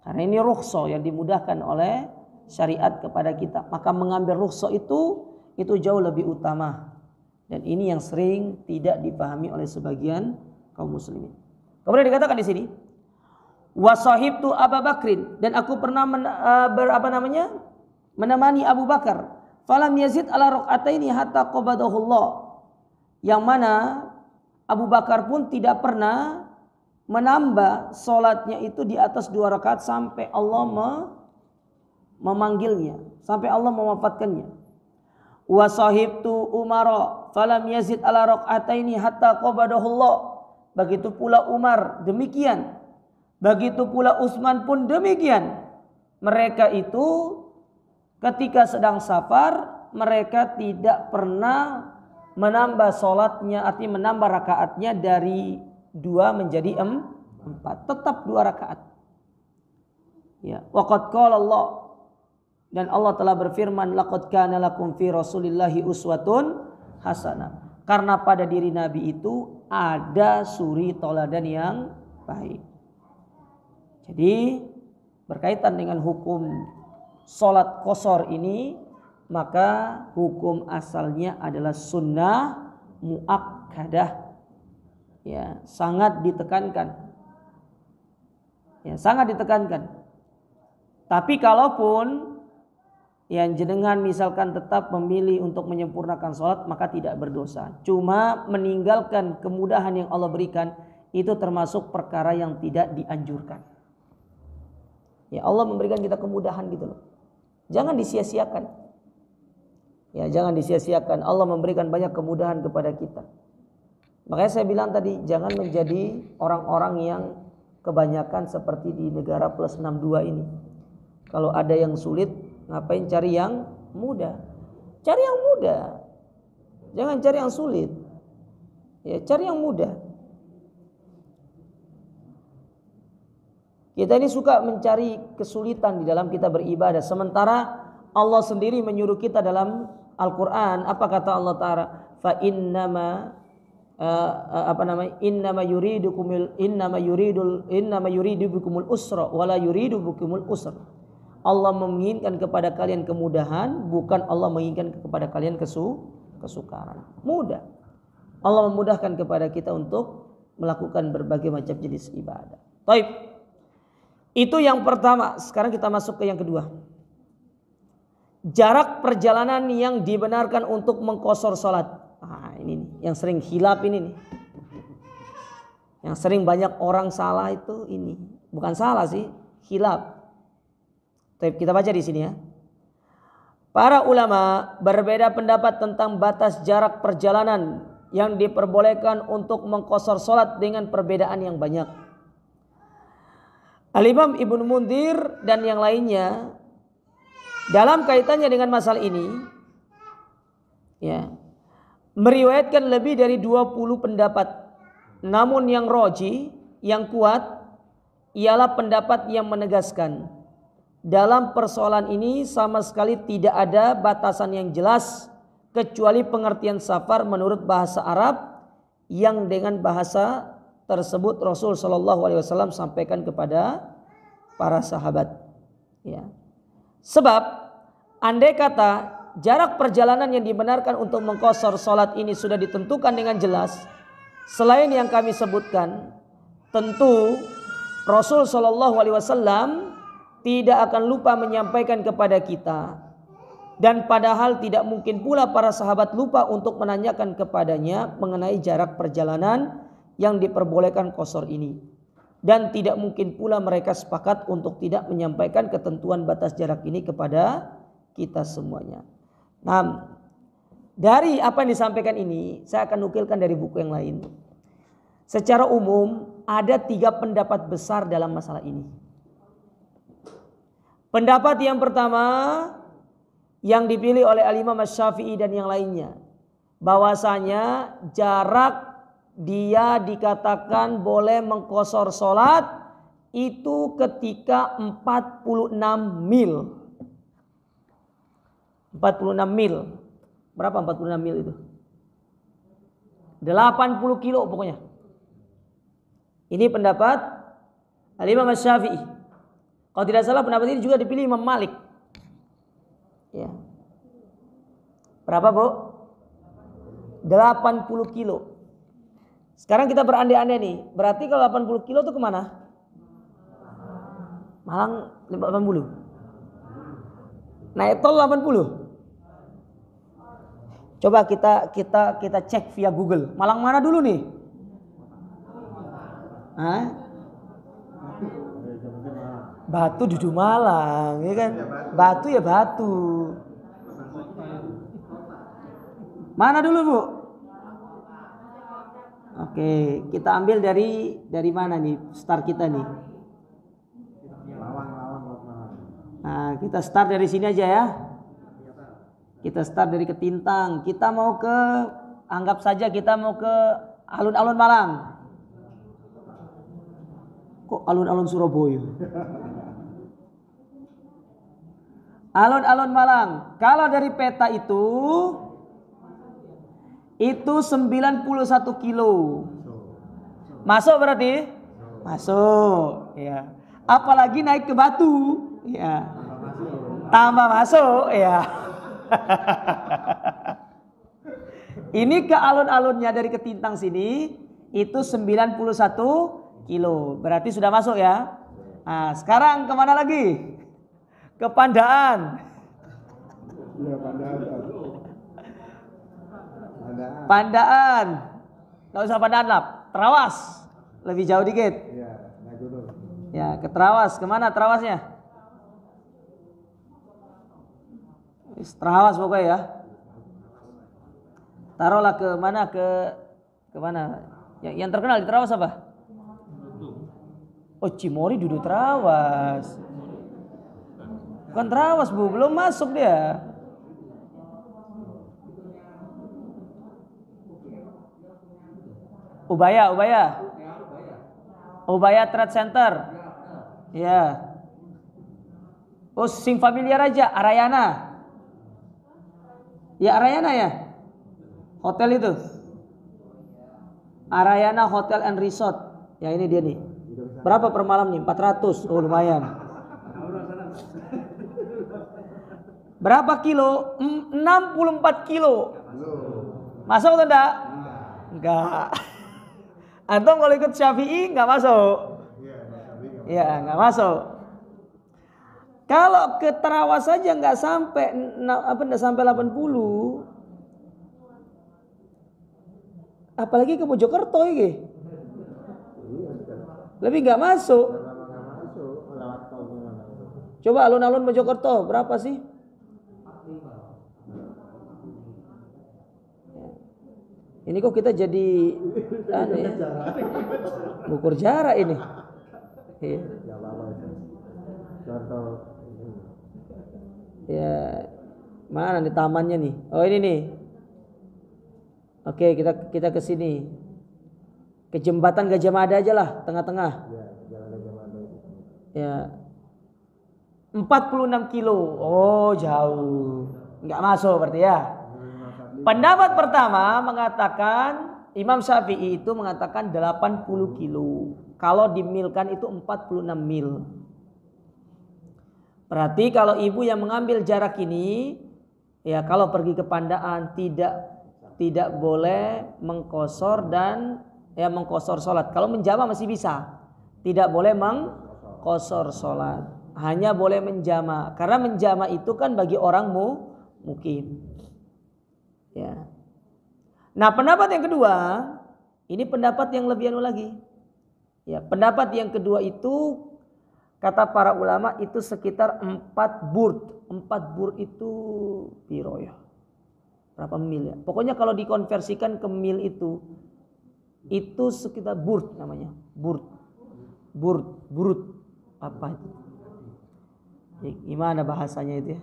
Karena ini rukhsah yang dimudahkan oleh syariat kepada kita. Maka mengambil rukhsah itu jauh lebih utama. Dan ini yang sering tidak dipahami oleh sebagian kaum muslimin. Kemudian dikatakan di sini, wa sahibtu Abu Bakrin, dan aku pernah menemani Abu Bakar. Falam yazid ala raqataini hatta qabadahu Allah. Yang mana Abu Bakar pun tidak pernah menambah sholatnya itu di atas 2 rakaat sampai Allah memanggilnya, sampai Allah mewafatkannya. Wa sahibtu Umara falam yazid ala raq'ataini hatta qabadahullah. Begitu pula Umar demikian. Begitu pula Utsman pun demikian. Mereka itu ketika sedang safar, mereka tidak pernah menambah sholatnya, artinya menambah rakaatnya dari 2 menjadi 4. Tetap 2 rakaat. Ya, waqad qala Allah, dan Allah telah berfirman, laqad kana lakum fi Rasulillahi uswatun hasanah. Karena pada diri Nabi itu ada suri toladan yang baik. Jadi berkaitan dengan hukum sholat qashar ini, maka hukum asalnya adalah sunnah muakkadah. Ya, sangat ditekankan. Ya, sangat ditekankan. Tapi kalaupun yang jenengan misalkan tetap memilih untuk menyempurnakan sholat, maka tidak berdosa. Cuma meninggalkan kemudahan yang Allah berikan itu termasuk perkara yang tidak dianjurkan. Ya, Allah memberikan kita kemudahan gitu loh. Jangan disia-siakan. Ya, jangan disia-siakan. Allah memberikan banyak kemudahan kepada kita. Makanya saya bilang tadi, jangan menjadi orang-orang yang kebanyakan seperti di negara plus 62 ini. Kalau ada yang sulit, ngapain cari yang mudah? Cari yang mudah. Jangan cari yang sulit. Ya, cari yang mudah. Kita ini suka mencari kesulitan di dalam kita beribadah. Sementara Allah sendiri menyuruh kita dalam Al-Quran. Apa kata Allah Ta'ala? Fa innama innama yuridu bikumul usra wala yuridu bikumul usra. Allah menginginkan kepada kalian kemudahan, bukan Allah menginginkan kepada kalian kesukaran. Mudah. Allah memudahkan kepada kita untuk melakukan berbagai macam jenis ibadah. Baik. Itu yang pertama. Sekarang kita masuk ke yang kedua. Jarak perjalanan yang dibenarkan untuk mengqashar salat. Nah, ini nih, yang sering khilaf ini nih. Yang sering banyak orang salah itu ini. Bukan salah sih, khilaf. Kita baca di sini ya. Para ulama berbeda pendapat tentang batas jarak perjalanan yang diperbolehkan untuk mengqashar salat dengan perbedaan yang banyak. Al-Imam Ibnu Munzir dan yang lainnya dalam kaitannya dengan masalah ini ya, meriwayatkan lebih dari 20 pendapat. Namun yang roji, yang kuat ialah pendapat yang menegaskan dalam persoalan ini sama sekali tidak ada batasan yang jelas kecuali pengertian safar menurut bahasa Arab yang dengan bahasa tersebut Rasul Shallallahu Alaihi Wasallam sampaikan kepada para sahabat. Ya. Sebab andai kata jarak perjalanan yang dibenarkan untuk mengqashar salat ini sudah ditentukan dengan jelas, selain yang kami sebutkan, tentu Rasul Shallallahu Alaihi Wasallam tidak akan lupa menyampaikan kepada kita, dan padahal tidak mungkin pula para sahabat lupa untuk menanyakan kepadanya mengenai jarak perjalanan yang diperbolehkan qashar ini, dan tidak mungkin pula mereka sepakat untuk tidak menyampaikan ketentuan batas jarak ini kepada kita semuanya. Nah, dari apa yang disampaikan ini saya akan nukilkan dari buku yang lain. Secara umum ada 3 pendapat besar dalam masalah ini. Pendapat yang pertama yang dipilih oleh Al-Imam Asy-Syafi'i dan yang lainnya, bahwasanya jarak dia dikatakan boleh mengqashar salat itu ketika 46 mil. 46 mil. Berapa 46 mil itu? 80 kilo pokoknya. Ini pendapat Al-Imam Asy-Syafi'i. Kalau tidak salah pendapat ini juga dipilih Imam Malik. Ya. Berapa, Bu? 80 kilo. Sekarang kita berandai-andai nih. Berarti kalau 80 kilo itu kemana? Malang 80. Naik tol 80. Coba kita cek via Google. Malang mana dulu nih? Hah? Batu duduk Malang, ya kan? Batu ya batu. Mana dulu, Bu? Oke, kita ambil dari mana nih start kita nih? Nah, kita start dari sini aja ya. Kita start dari Ketintang. Kita mau ke, anggap saja kita mau ke alun-alun Malang. Kok alun-alun Surabaya? Alun-alun Malang. Kalau dari peta itu 91 kilo. Masuk berarti? Masuk. Ya. Apalagi naik ke Batu. Ya. Tambah masuk. Ya. Ini ke alun-alunnya dari Ketintang sini itu 91 kilo. Berarti sudah masuk ya. Nah, sekarang kemana lagi? Ke Pandaan. Ya, Pandaan. Nggak usah Pandaan lah. Terawas. Lebih jauh dikit. Iya, naik gunung. Ya, ke Terawas. Kemana Terawasnya? Terawas pokoknya ya. Taruhlah ke mana, ke mana? Yang terkenal di Terawas apa? Oh, Cimory duduk Terawas. Bukan Terawas, Bu, belum masuk dia. Ubaya Trade Center. Ya. Oh, sing familiar aja, Arayana. Ya, Arayana ya. Hotel itu. Arayana Hotel and Resort. Ya, ini dia nih. Berapa per malam nih? 400. Oh, lumayan. Berapa kilo? 64 kilo. Masuk atau enggak? Enggak. Antum kalau ikut Syafi'i enggak masuk. Iya, enggak masuk. Kalau ke Terawas saja enggak sampai enggak sampai 80. Apalagi ke Mojokerto iki. Lebih enggak masuk. Coba alun-alun Mojokerto berapa sih? Ini kok kita jadi ya, ukur jarak ini. Ya, mana nih tamannya nih? Oh, ini nih. Oke, kita ke sini. Ke jembatan Gajah Mada aja lah, tengah-tengah. Ya. 46 kilo. Oh, jauh. Enggak masuk berarti ya. Pendapat pertama mengatakan Imam Syafi'i itu mengatakan 80 kilo. Kalau dimilkan itu 46 mil. Berarti kalau ibu yang mengambil jarak ini, ya kalau pergi ke Pandaan tidak boleh mengqashar dan ya mengqashar sholat. Kalau menjama masih bisa. Tidak boleh mengqashar sholat. Hanya boleh menjama. Karena menjama itu kan bagi orang mukim. Ya. Nah, pendapat yang kedua, ini pendapat yang lebih anu lagi. Ya, pendapat yang kedua itu kata para ulama itu sekitar 4 burd. 4 burd itu piro ya? Berapa mil ya? Pokoknya kalau dikonversikan ke mil itu sekitar burd namanya. Burd. Apa itu? Ya, gimana bahasanya itu ya?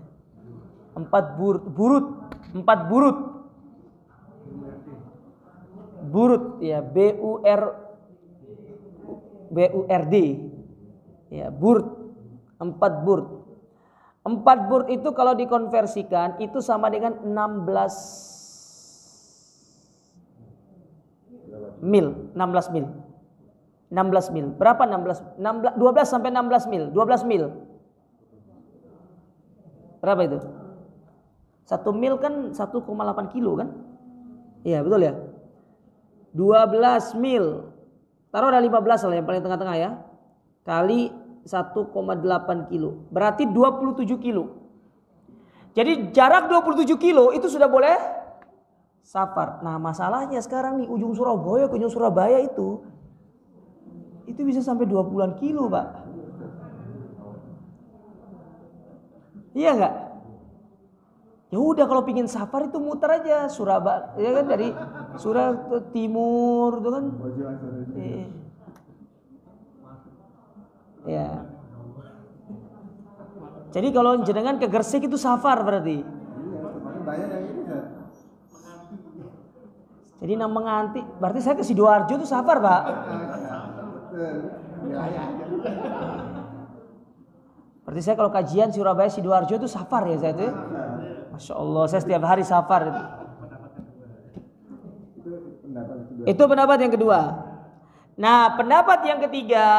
4 burud. Burud ya, BURD ya, burd. 4 burd. 4 burd itu kalau dikonversikan itu sama dengan 16 mil. 16 mil. Berapa 12 sampai 16 mil. 12 mil. Berapa itu? 1 mil kan 1,8 kilo kan? Iya, betul ya? 12 mil. Taruh ada 15 lah yang paling tengah-tengah ya. Kali 1,8 kilo. Berarti 27 kilo. Jadi jarak 27 kilo itu sudah boleh safar. Nah, masalahnya sekarang nih ujung Surabaya ke ujung Surabaya itu itu bisa sampai 20-an kilo, Pak. Iya nggak? Ya udah kalau pingin safar itu muter aja Surabaya, ya kan, dari Surabaya timur itu kan. Ya. Jadi kalau jenengan ke Gresik itu safar berarti. Jadi nang menganti, berarti saya ke Sidoarjo itu safar, Pak. Berarti saya kalau kajian Surabaya Sidoarjo itu safar ya saya itu. Masya Allah, saya setiap hari safar itu. Itu pendapat yang kedua. Nah, pendapat yang ketiga,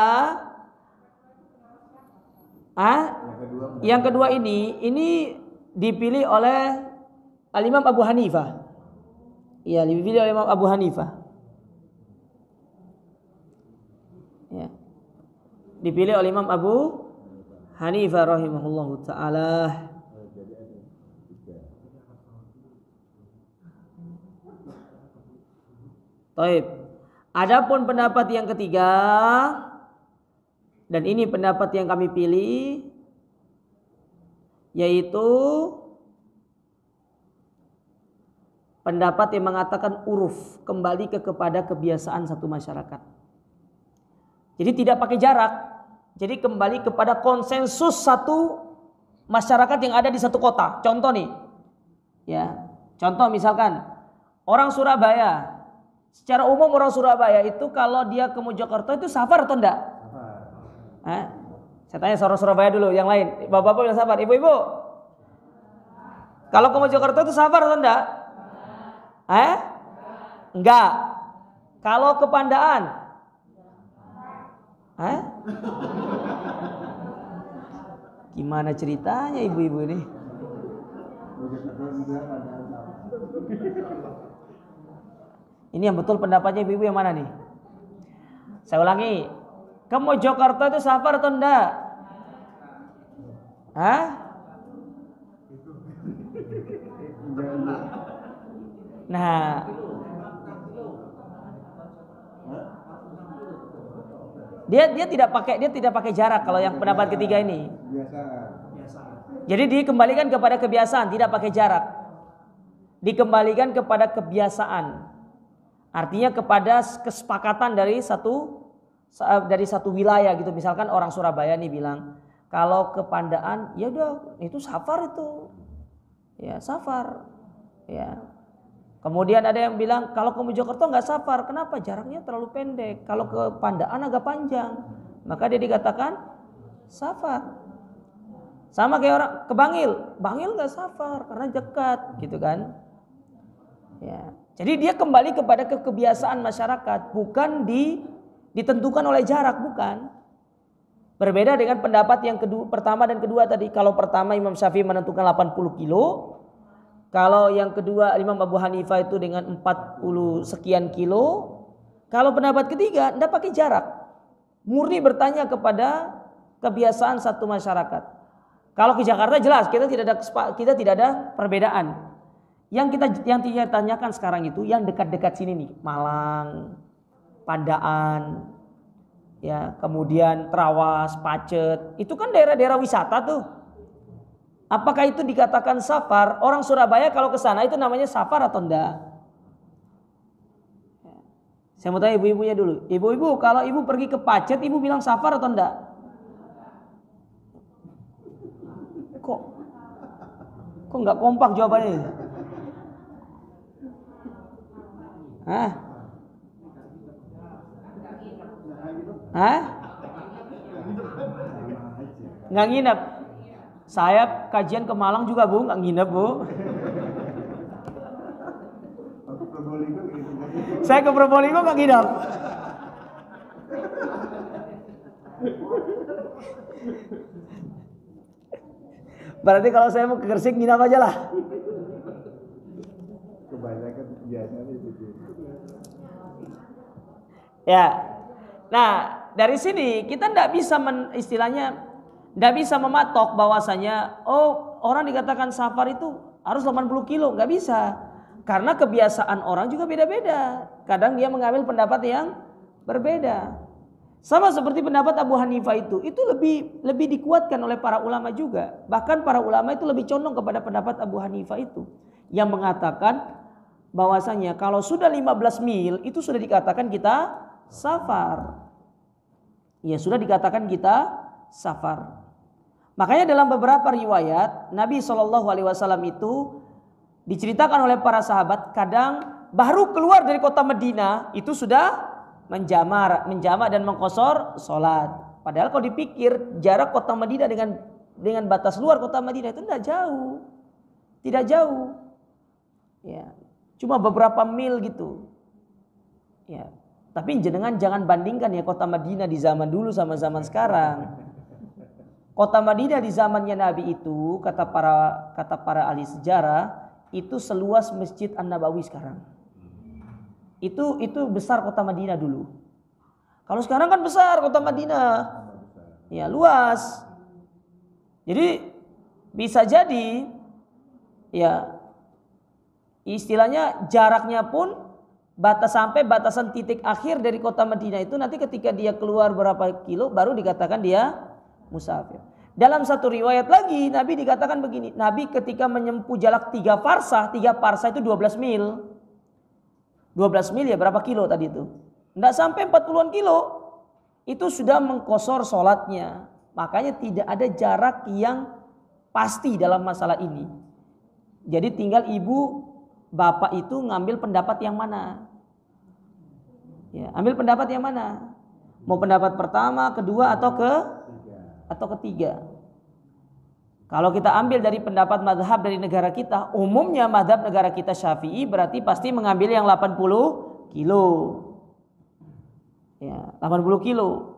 yang kedua ini dipilih oleh Al-Imam Abu Hanifah. Iya, dipilih oleh Imam Abu Hanifah. Ya. Dipilih oleh Imam Abu Hanifah rahimahullahu taala. Taib. Adapun pendapat yang ketiga, dan ini pendapat yang kami pilih, yaitu pendapat yang mengatakan uruf, kembali kepada kebiasaan satu masyarakat. Jadi tidak pakai jarak. Jadi kembali kepada konsensus satu masyarakat yang ada di satu kota. Contoh nih, ya, contoh misalkan orang Surabaya. Secara umum orang Surabaya itu kalau dia ke Mojokerto itu safar atau enggak? Saya tanya orang Surabaya dulu, yang lain. Bapak-bapak bilang safar, ibu-ibu. Kalau ke Mojokerto itu safar atau enggak? Enggak. Kalau ke Pandaan? Gimana ceritanya ibu-ibu ini? Ini yang betul pendapatnya ibu-ibu yang mana nih? Saya ulangi. Ke Mojokerto itu safar atau enggak? Nah, dia tidak pakai jarak kalau yang pendapat ketiga ini. Jadi dikembalikan kepada kebiasaan, tidak pakai jarak. Dikembalikan kepada kebiasaan. Artinya kepada kesepakatan dari satu wilayah gitu. Misalkan orang Surabaya nih bilang, kalau ke Pandaan, ya udah itu safar itu. Ya, safar. Ya. Kemudian ada yang bilang kalau ke Mojokerto nggak safar. Kenapa? Jaraknya terlalu pendek. Kalau ke Pandaan agak panjang. Maka dia dikatakan safar. Sama kayak orang ke Bangil. Bangil nggak safar karena dekat gitu kan. Ya. Jadi dia kembali kepada kebiasaan masyarakat, bukan ditentukan oleh jarak, bukan. Berbeda dengan pendapat yang pertama dan kedua tadi. Kalau pertama Imam Syafi'i menentukan 80 kilo. Kalau yang kedua Imam Abu Hanifah itu dengan 40 sekian kilo. Kalau pendapat ketiga tidak pakai jarak. Murni bertanya kepada kebiasaan satu masyarakat. Kalau ke Jakarta jelas kita tidak ada perbedaan. Yang kita tanyakan sekarang itu yang dekat-dekat sini nih, Malang, Pandaan, ya, kemudian Trawas, Pacet, itu kan daerah-daerah wisata tuh. Apakah itu dikatakan safar? Orang Surabaya kalau ke sana itu namanya safar atau enggak? Saya mau tanya ibu-ibunya dulu. Ibu-ibu, kalau ibu pergi ke Pacet, ibu bilang safar atau enggak? Kok enggak kompak jawabannya? Nggak nginep. Saya kajian ke Malang juga Bu, nggak nginep Bu. Saya ke Probolinggo nggak nginep. Berarti kalau saya mau ke Gresik nginep aja lah. Kebanyakan biasanya itu. Ya, nah dari sini kita tidak bisa tidak bisa mematok bahwasanya orang dikatakan safar itu harus 80 kilo, nggak bisa, karena kebiasaan orang juga beda-beda. Kadang dia mengambil pendapat yang berbeda. Sama seperti pendapat Abu Hanifah itu lebih dikuatkan oleh para ulama juga. Bahkan para ulama itu lebih condong kepada pendapat Abu Hanifah itu yang mengatakan bahwasanya kalau sudah 15 mil itu sudah dikatakan kita safar. Ya, sudah dikatakan kita safar. Makanya dalam beberapa riwayat Nabi SAW itu diceritakan oleh para sahabat, kadang baru keluar dari kota Madinah itu sudah menjama dan mengqashar salat. Padahal kalau dipikir jarak kota Madinah dengan batas luar kota Madinah itu tidak jauh. Ya, cuma beberapa mil gitu. Ya, tapi jangan bandingkan ya kota Madinah di zaman dulu sama zaman sekarang. Kota Madinah di zamannya Nabi itu kata para ahli sejarah itu seluas Masjid An-Nabawi sekarang. Itu besar kota Madinah dulu. Kalau sekarang kan besar kota Madinah. Ya, luas. Jadi bisa jadi ya istilahnya jaraknya pun sampai batasan titik akhir dari kota Madinah itu nanti ketika dia keluar berapa kilo baru dikatakan dia musafir. Dalam satu riwayat lagi Nabi dikatakan begini, Nabi ketika menyempuh jarak 3 farsah itu 12 mil. 12 mil ya berapa kilo tadi itu? Tidak sampai 40-an kilo. Itu sudah mengqashar sholatnya. Makanya tidak ada jarak yang pasti dalam masalah ini. Jadi tinggal ibu bapak itu ngambil pendapat yang mana. Ya, ambil pendapat yang mana? Mau pendapat pertama, kedua atau ketiga. Kalau kita ambil dari pendapat mazhab dari negara kita, umumnya mazhab negara kita Syafi'i berarti pasti mengambil yang 80 kilo. Ya, 80 kilo.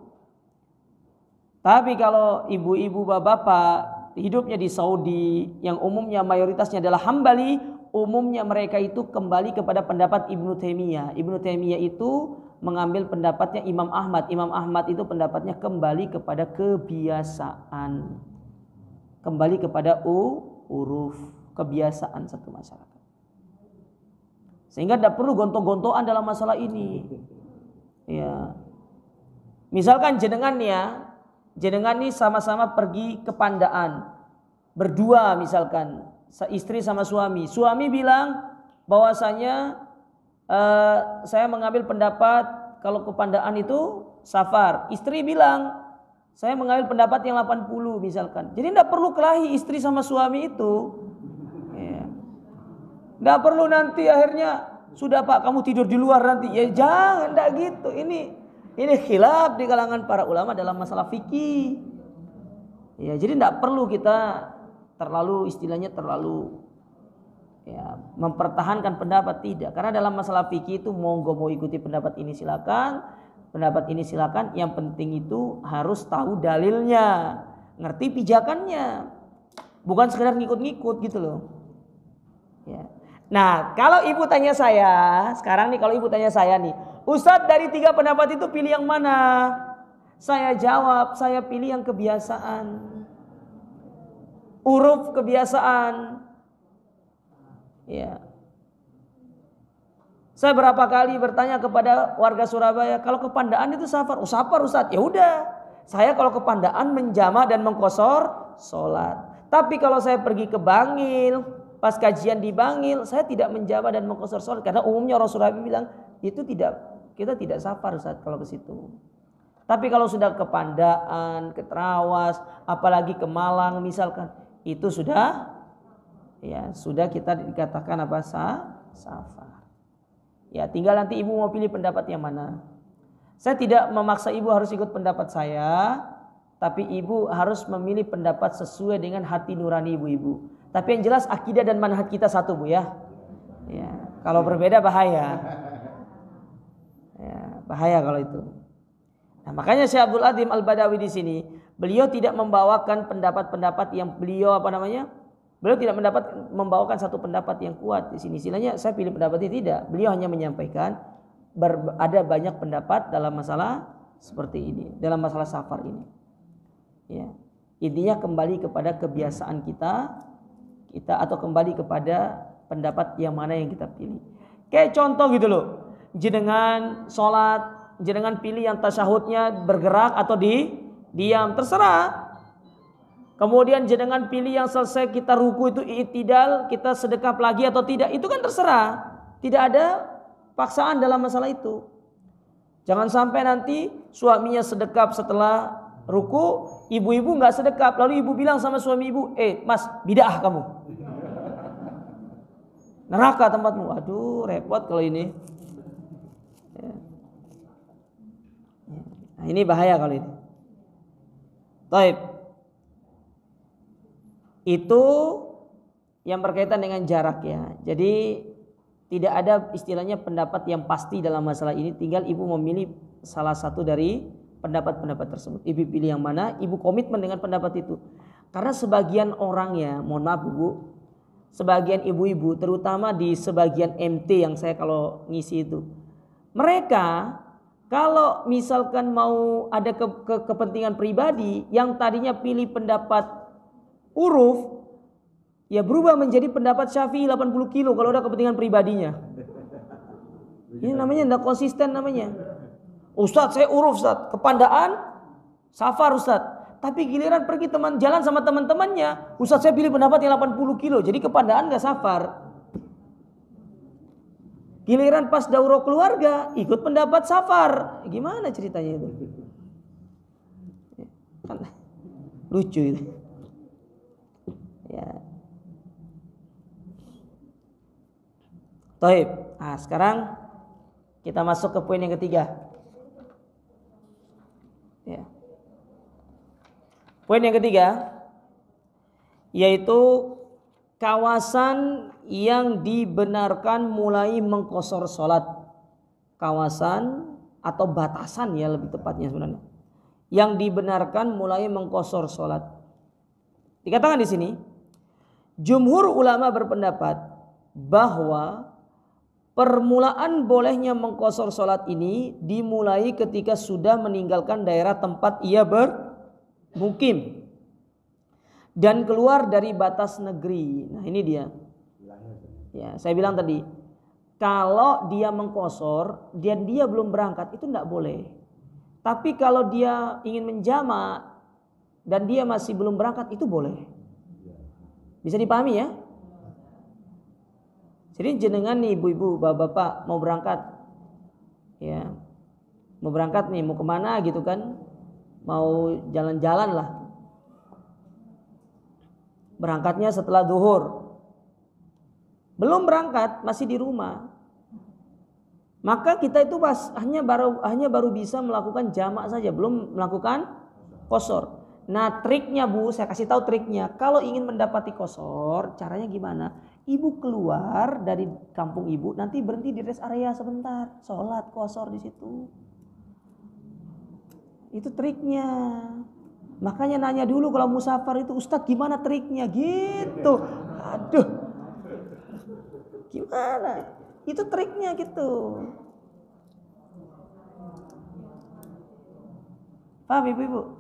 Tapi kalau ibu-ibu bapak hidupnya di Saudi yang umumnya mayoritasnya adalah Hambali, umumnya mereka itu kembali kepada pendapat Ibnu Taimiyah. Ibnu Taimiyah itu mengambil pendapatnya Imam Ahmad. Imam Ahmad itu pendapatnya kembali kepada kebiasaan. Kembali kepada uruf, kebiasaan satu masyarakat. Sehingga tidak perlu gontok-gontokan dalam masalah ini. Ya. Misalkan jenengan ini sama-sama pergi ke Pandaan. Berdua misalkan, istri sama suami. Suami bilang bahwasanya saya mengambil pendapat kalau ke Pandaan itu safar. Istri bilang saya mengambil pendapat yang 80 misalkan. Jadi tidak perlu kelahi istri sama suami itu. Tidak perlu nanti akhirnya sudah Pak kamu tidur di luar nanti. Ya jangan, tidak gitu. Ini khilaf di kalangan para ulama dalam masalah fikih. Ya, jadi tidak perlu kita terlalu mempertahankan pendapat, tidak. Karena dalam masalah fikih itu monggo mau ikuti pendapat ini silakan. Pendapat ini silakan, yang penting itu harus tahu dalilnya, ngerti pijakannya, bukan sekedar ngikut-ngikut gitu loh. Ya. Nah, kalau ibu tanya saya, sekarang nih kalau ibu tanya saya nih, Ustadz dari 3 pendapat itu pilih yang mana? Saya jawab, saya pilih yang kebiasaan, uruf kebiasaan. Ya. Saya berapa kali bertanya kepada warga Surabaya, kalau ke Pandaan itu safar? Oh safar Ustaz. Ya udah, saya kalau ke Pandaan menjama dan mengqashar salat. Tapi kalau saya pergi ke Bangil, pas kajian di Bangil, saya tidak menjama dan mengqashar salat karena umumnya orang Surabaya bilang kita tidak safar Ustaz kalau ke situ. Tapi kalau sudah ke Pandaan, ke Trawas, apalagi ke Malang misalkan, itu sudah kita dikatakan apa? Safar. Ya, tinggal nanti ibu mau pilih pendapat yang mana. Saya tidak memaksa ibu harus ikut pendapat saya, tapi ibu harus memilih pendapat sesuai dengan hati nurani ibu-ibu. Tapi yang jelas akidah dan manhaj kita satu, Bu ya. Ya, kalau berbeda bahaya. Ya, bahaya kalau itu. Nah, makanya Syekh Abdul Azim Al-Badawi di sini, beliau tidak membawakan pendapat-pendapat yang beliau Beliau tidak membawakan satu pendapat yang kuat di sini. Istilahnya saya pilih pendapat ini tidak. Beliau hanya menyampaikan ada banyak pendapat dalam masalah seperti ini, dalam masalah safar ini. Ya. Intinya kembali kepada kebiasaan kita atau kembali kepada pendapat yang mana yang kita pilih. Kayak contoh gitu loh. Jenengan sholat jenengan pilih yang tasyahudnya bergerak atau diam, terserah. Kemudian jenengan pilih yang selesai kita ruku itu i'tidal, kita sedekap lagi atau tidak, itu kan terserah. Tidak ada paksaan dalam masalah itu. Jangan sampai nanti suaminya sedekap setelah ruku, ibu-ibu nggak sedekap, lalu ibu bilang sama suami ibu, mas, bid'ah kamu, neraka tempatmu. Aduh, repot kalau ini. Nah, ini bahaya kalau ini. Taib. Itu yang berkaitan dengan jarak ya. Jadi tidak ada istilahnya pendapat yang pasti dalam masalah ini. Tinggal ibu memilih salah satu dari pendapat-pendapat tersebut. Ibu pilih yang mana, ibu komitmen dengan pendapat itu. Karena sebagian orang ya, mohon maaf bu, sebagian ibu-ibu terutama di sebagian MT yang saya kalau ngisi itu, mereka kalau misalkan mau ada kepentingan pribadi yang tadinya pilih pendapat uruf, ya berubah menjadi pendapat Syafi'i 80 kilo kalau ada kepentingan pribadinya. Ini namanya tidak konsisten namanya. Ustadz saya uruf Ustadz, kepandaan safar Ustadz. Tapi giliran pergi jalan sama teman-temannya, Ustadz saya pilih pendapat yang 80 kilo, jadi kepandaan gak safar. Giliran pas daurah keluarga, ikut pendapat safar. Gimana ceritanya itu? Kan lucu itu. Ya. Taib. Nah, sekarang kita masuk ke poin yang ketiga. Ya. Poin yang ketiga yaitu kawasan yang dibenarkan mulai mengqashar sholat. Kawasan atau batasan ya lebih tepatnya sebenarnya. Yang dibenarkan mulai mengqashar sholat. Dikatakan di sini, jumhur ulama berpendapat bahwa permulaan bolehnya mengqashar sholat ini dimulai ketika sudah meninggalkan daerah tempat ia bermukim dan keluar dari batas negeri. Nah ini dia. Ya, saya bilang tadi, kalau dia mengqashar dan dia belum berangkat itu tidak boleh. Tapi kalau dia ingin menjamak dan dia masih belum berangkat itu boleh. Bisa dipahami ya? Jadi jenengan nih ibu-ibu, bapak-bapak mau berangkat, ya, mau berangkat nih, mau kemana gitu kan? Mau jalan-jalan lah. Berangkatnya setelah zuhur. Belum berangkat, masih di rumah. Maka kita itu hanya baru bisa melakukan jamak saja, belum melakukan qashar. Nah triknya bu, saya kasih tahu triknya. Kalau ingin mendapati qashar, caranya gimana? Ibu keluar dari kampung ibu, nanti berhenti di rest area sebentar, sholat qashar di situ. Itu triknya. Makanya nanya dulu kalau musafar itu, Ustadz gimana triknya? Gitu. Aduh. Gimana? Itu triknya gitu. Paham ibu-ibu?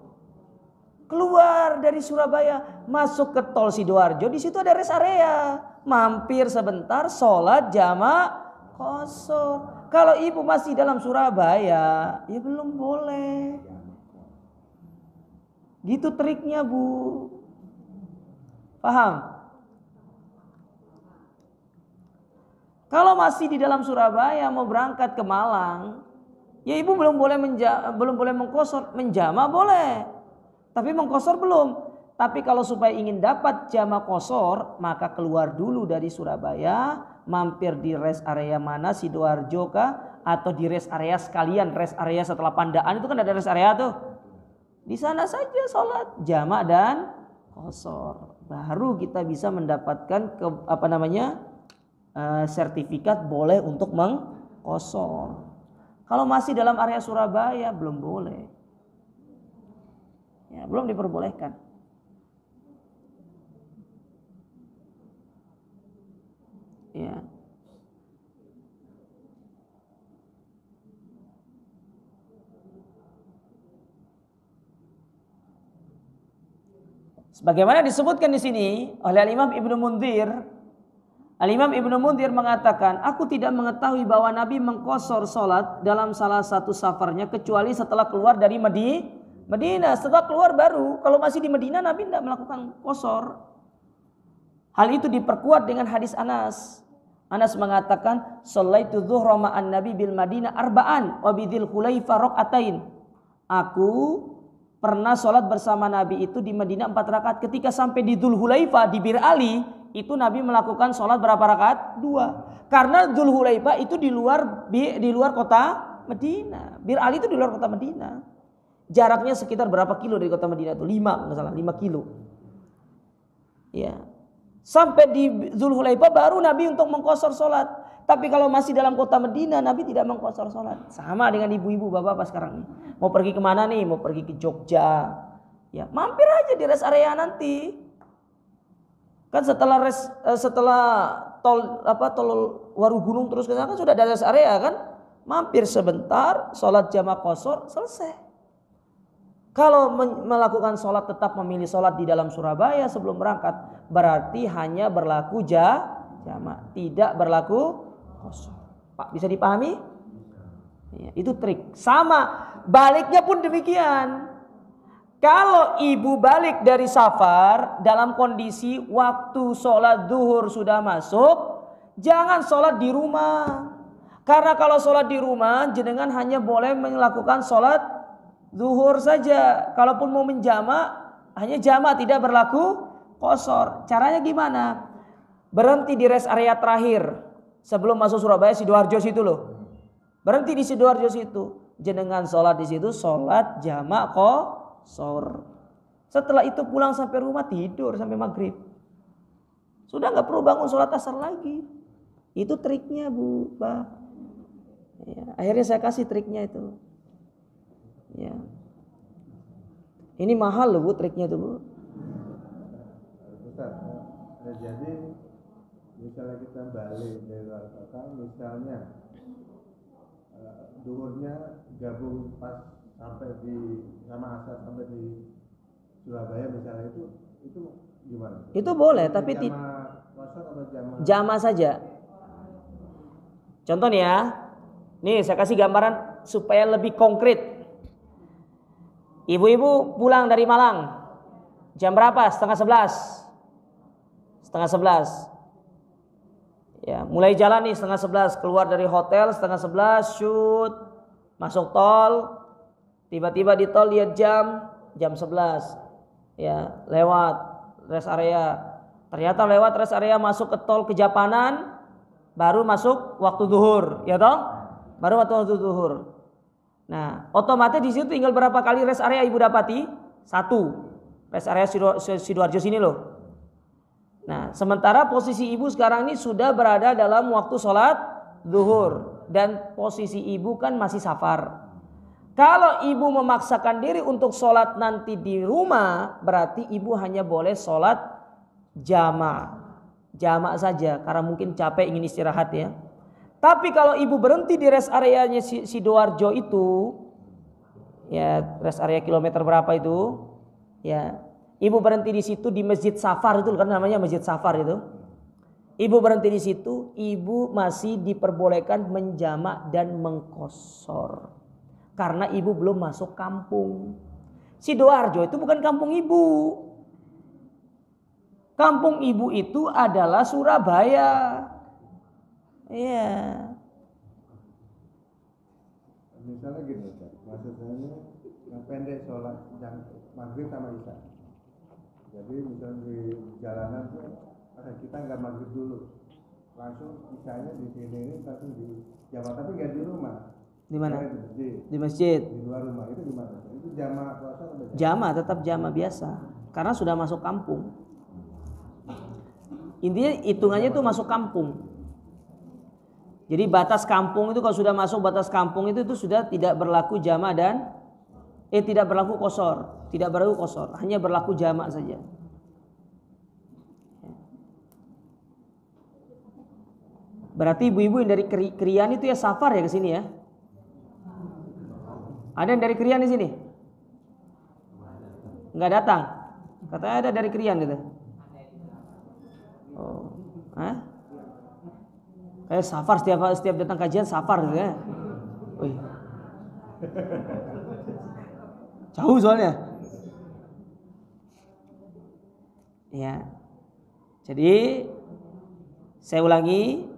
Keluar dari Surabaya, masuk ke tol Sidoarjo, di situ ada rest area. Mampir sebentar, sholat jamak qashar. Kalau ibu masih dalam Surabaya, ya belum boleh. Gitu triknya bu. Paham? Kalau masih di dalam Surabaya mau berangkat ke Malang, ya ibu belum boleh mengqashar, menjamak boleh. Tapi mengqashar belum. Tapi kalau supaya ingin dapat jamak qashar, maka keluar dulu dari Surabaya, mampir di rest area mana, Sidoarjo kah, atau di rest area sekalian, rest area setelah Pandaan itu kan ada rest area tuh. Di sana saja sholat jamak dan qashar. Baru kita bisa mendapatkan sertifikat boleh untuk mengqashar. Kalau masih dalam area Surabaya belum boleh. Ya, belum diperbolehkan. Ya. Sebagaimana disebutkan di sini oleh Imam Ibnu Mundzir Al-Imam Ibnu Munzir mengatakan, aku tidak mengetahui bahwa Nabi mengqashar salat dalam salah satu safarnya kecuali setelah keluar dari Madinah. Setelah keluar baru, kalau masih di Madinah Nabi tidak melakukan qashar. Hal itu diperkuat dengan hadis Anas. Anas mengatakan, "Shallaitu dzuhra ma'an Nabi bil Madinah arba'an wa bidzil Hulaifah raka'atain." Aku pernah sholat bersama Nabi itu di Madinah 4 rakaat. Ketika sampai di Dzul Hulaifah di Bir Ali, itu Nabi melakukan sholat berapa rakaat? 2. Karena Dzul Hulaifah itu di luar kota Madinah. Bir Ali itu di luar kota Madinah. Jaraknya sekitar berapa kilo dari kota Madinah itu? 5 kilo. Ya. Sampai di Dzul Hulaifah baru Nabi untuk mengqashar sholat. Tapi kalau masih dalam kota Madinah, Nabi tidak mengqashar sholat. Sama dengan ibu-ibu bapak-bapak sekarang nih. Mau pergi kemana nih? Mau pergi ke Jogja. Ya, mampir aja di rest area nanti. Kan setelah tol Warugunung terus ke sana kan sudah ada rest area kan? Mampir sebentar, sholat jamaah qashar, selesai. Kalau melakukan sholat tetap memilih sholat di dalam Surabaya sebelum berangkat, berarti hanya berlaku jamaah, tidak berlaku qashar. Pak, bisa dipahami? Ya, itu trik. Sama, baliknya pun demikian. Kalau ibu balik dari safar dalam kondisi waktu sholat zuhur sudah masuk, jangan sholat di rumah. Karena kalau sholat di rumah, jenengan hanya boleh melakukan sholat zuhur saja. Kalaupun mau menjamak, hanya jamak, tidak berlaku qashar. Caranya gimana? Berhenti di rest area terakhir sebelum masuk Surabaya, Sidoarjo situ loh. Berhenti di Sidoarjo situ. Jenengan sholat di situ, sholat jamak qashar. Setelah itu pulang sampai rumah tidur sampai maghrib. Sudah nggak perlu bangun sholat asar lagi. Itu triknya Bu, Pak. Ya, akhirnya saya kasih triknya itu. Ya. Ini mahal loh Bu triknya itu Bu. Ustaz, jadi misalnya kita balik dari luar kota, misalnya duhurnya gabung pas sampai di sama asar sampai di Surabaya misalnya, itu gimana? Itu boleh, tapi jamaah saja. Contoh nih ya, nih saya kasih gambaran supaya lebih konkret. Ibu-ibu pulang dari Malang jam berapa? 10:30. 10:30. Ya, mulai jalan nih 10:30, keluar dari hotel 10:30, shoot, masuk tol, tiba-tiba di tol lihat jam 11. Ya, lewat rest area. Ternyata lewat rest area masuk ke tol Kejapanan, baru masuk waktu zuhur, ya toh? Baru waktu zuhur. Nah, otomatis di situ tinggal berapa kali rest area ibu dapati? 1. Rest area Sidoarjo sini loh. Nah, sementara posisi ibu sekarang ini sudah berada dalam waktu sholat zuhur dan posisi ibu kan masih safar. Kalau ibu memaksakan diri untuk sholat nanti di rumah, berarti ibu hanya boleh sholat jamak saja karena mungkin capek ingin istirahat ya. Tapi kalau ibu berhenti di rest areanya Sidoarjo itu, ya rest area kilometer berapa itu, ya ibu berhenti di situ di Masjid Safar itu kan namanya Masjid Safar itu. Ibu berhenti di situ, ibu masih diperbolehkan menjamak dan mengqashar. Karena ibu belum masuk kampung. Sidoarjo itu bukan kampung ibu. Kampung ibu itu adalah Surabaya. Iya. Misalnya gini, maksud saya pendek sholat maghrib sama isya. Jadi misalnya di jalanan tuh kita nggak maghrib dulu, langsung isyanya di sini langsung di jamaah, tapi nggak di rumah. Di mana? Di masjid. Di luar rumah itu di mana? Itu jamaah puasa atau jamaah? Tetap jamaah biasa, karena sudah masuk kampung. Intinya hitungannya itu masuk kampung. Jadi batas kampung itu kalau sudah masuk batas kampung itu sudah tidak berlaku jamaah dan tidak berlaku qashar, tidak berlaku qashar, hanya berlaku jamaah saja. Berarti ibu-ibu yang dari Krian itu ya safar ya ke sini ya? Ada yang dari Krian di sini? Enggak datang? Katanya ada dari Krian gitu. Oh, hah? Kayak safar, setiap datang kajian safar gitu ya. Wih. Jauh soalnya. Ya. Jadi saya ulangi,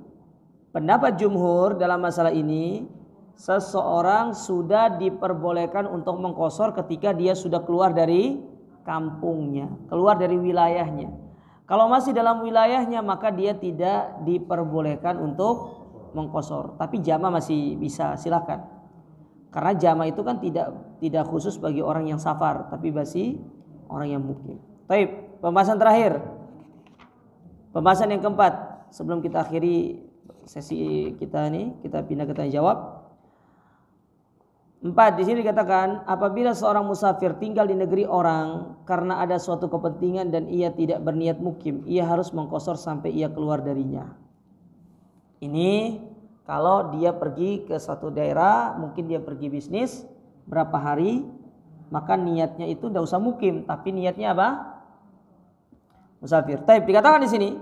pendapat jumhur dalam masalah ini, seseorang sudah diperbolehkan untuk mengqashar ketika dia sudah keluar dari kampungnya, keluar dari wilayahnya. Kalau masih dalam wilayahnya maka dia tidak diperbolehkan untuk mengqashar. Tapi jama masih bisa, silakan. Karena jama itu kan tidak khusus bagi orang yang safar, tapi masih orang yang mukim. Baik, pembahasan terakhir. Pembahasan yang keempat sebelum kita akhiri sesi kita ini, kita pindah ke tanya jawab. 4, di sini dikatakan apabila seorang musafir tinggal di negeri orang karena ada suatu kepentingan dan ia tidak berniat mukim, ia harus mengqashar sampai ia keluar darinya. Ini kalau dia pergi ke suatu daerah, mungkin dia pergi bisnis berapa hari, maka niatnya itu tidak usah mukim, tapi niatnya apa? Musafir. Taib, dikatakan di sini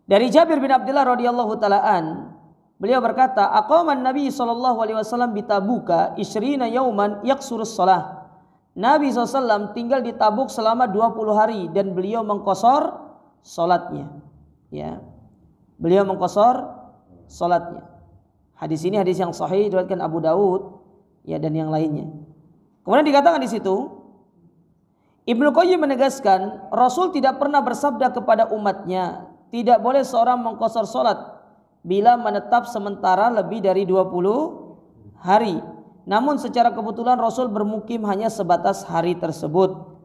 dari Jabir bin Abdullah radhiyallahu taalaan, beliau berkata, aqaman Nabi sallallahu alaihi wasallam bi Tabuka 20 yauman yaqsurus shalah. Nabi SAW tinggal di Tabuk selama 20 hari dan beliau mengqashar salatnya. Ya. Beliau mengqashar salatnya. Hadis ini hadis yang sahih diriwayatkan Abu Daud ya dan yang lainnya. Kemudian dikatakan di situ, Ibnu Qayyim menegaskan Rasul tidak pernah bersabda kepada umatnya tidak boleh seorang mengqashar salat bila menetap sementara lebih dari 20 hari. Namun secara kebetulan Rasul bermukim hanya sebatas hari tersebut.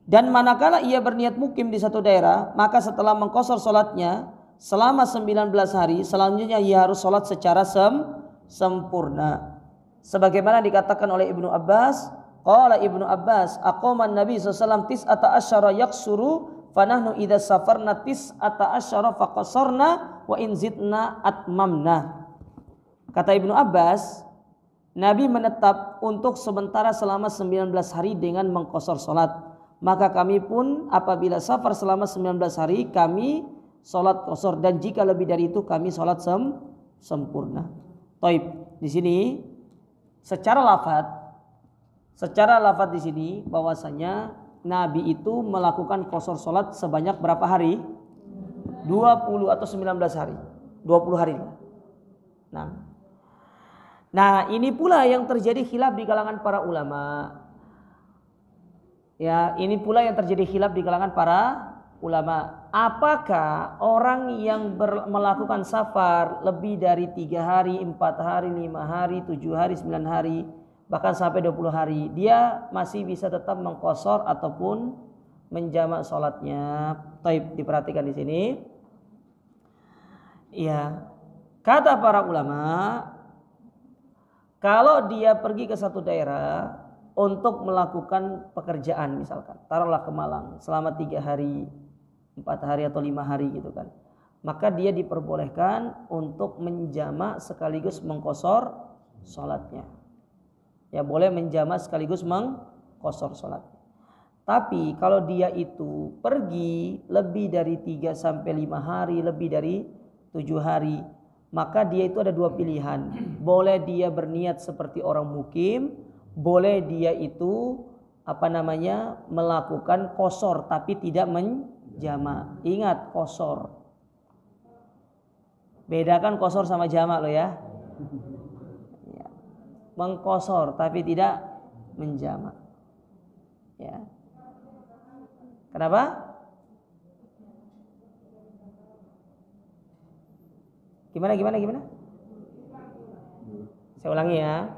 Dan manakala ia berniat mukim di satu daerah, maka setelah mengqashar salatnya selama 19 hari, selanjutnya ia harus salat secara sempurna. Sebagaimana dikatakan oleh Ibnu Abbas, qala Ibnu Abbas, aqaman Nabi SAW tis'ata asyara yaqsuru fanahnu idza safarna tis'ata asyara faqasarna wa in zidna atmamna. Kata Ibnu Abbas, Nabi menetap untuk sementara selama 19 hari dengan mengqashar salat. Maka kami pun apabila safar selama 19 hari kami salat qashar, dan jika lebih dari itu kami salat sempurna. Taib, di sini secara lafaz di sini bahwasanya Nabi itu melakukan qashar salat sebanyak berapa hari? 20 atau 19 hari. 20 hari. Nah, ini pula yang terjadi khilaf di kalangan para ulama. Ya, ini pula yang terjadi khilaf di kalangan para ulama. Apakah orang yang melakukan safar lebih dari 3 hari, 4 hari, 5 hari, 7 hari, 9 hari, bahkan sampai 20 hari, dia masih bisa tetap mengqashar ataupun menjamak salatnya? Taib, diperhatikan di sini. Ya, kata para ulama, kalau dia pergi ke satu daerah untuk melakukan pekerjaan, misalkan taruhlah ke Malang selama 3 hari, 4 hari atau 5 hari gitu kan, maka dia diperbolehkan untuk menjamak sekaligus mengqashar salatnya. Ya, boleh menjamak sekaligus mengqashar salat. Tapi kalau dia itu pergi lebih dari 3 sampai 5 hari, lebih dari 7 hari, maka dia itu ada 2 pilihan. Boleh dia berniat seperti orang mukim, boleh dia itu melakukan qashar tapi tidak menjamak. Ingat, qashar. Bedakan qashar sama jamak lo ya. Mengqashar tapi tidak menjamak. Ya. Kenapa? Gimana? Saya ulangi ya.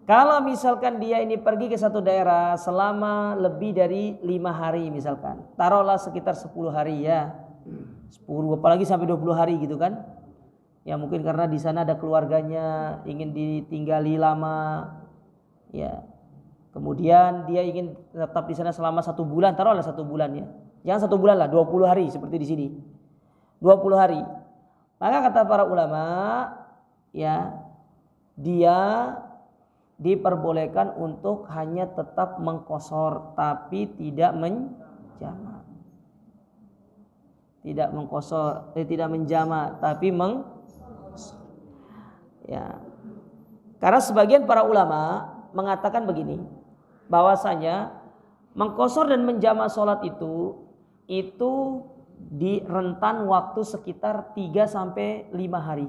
Kalau misalkan dia ini pergi ke satu daerah selama lebih dari 5 hari misalkan, taruhlah sekitar 10 hari ya, 10 apalagi sampai 20 hari gitu kan. Ya mungkin karena di sana ada keluarganya, ingin ditinggali lama, ya. Kemudian dia ingin tetap di sana selama 1 bulan, taruhlah 1 bulan ya. Jangan 1 bulan lah, 20 hari seperti di sini. 20 hari. Maka kata para ulama, ya, dia diperbolehkan untuk hanya tetap mengqashar tapi tidak menjamak. tidak mengkosor, tidak menjama, tapi ya. Karena sebagian para ulama mengatakan begini, bahwasanya mengkosor dan menjama sholat itu di rentan waktu sekitar 3 sampai 5 hari.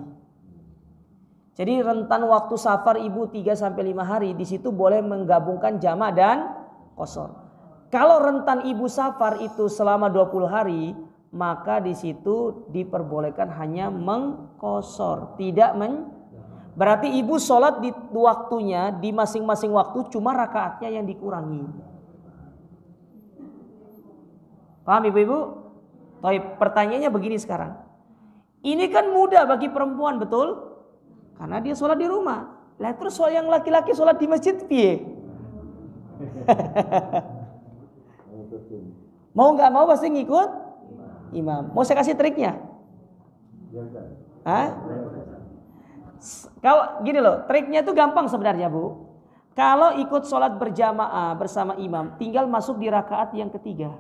Jadi rentan waktu safar ibu 3 sampai 5 hari, di situ boleh menggabungkan jama dan kosor. Kalau rentan ibu safar itu selama 20 hari, maka di situ diperbolehkan hanya mengkosor, tidak berarti ibu sholat di waktunya, di masing-masing waktu cuma rakaatnya yang dikurangi. Paham ibu-ibu? Pertanyaannya begini sekarang. Ini kan mudah bagi perempuan, betul? Karena dia sholat di rumah. Lah terus yang laki-laki sholat di masjid piye? Mau nggak mau pasti ngikut imam. Mau saya kasih triknya? Hah? Kalau gini loh, triknya itu gampang sebenarnya Bu. Kalau ikut sholat berjamaah bersama imam, tinggal masuk di rakaat yang ketiga.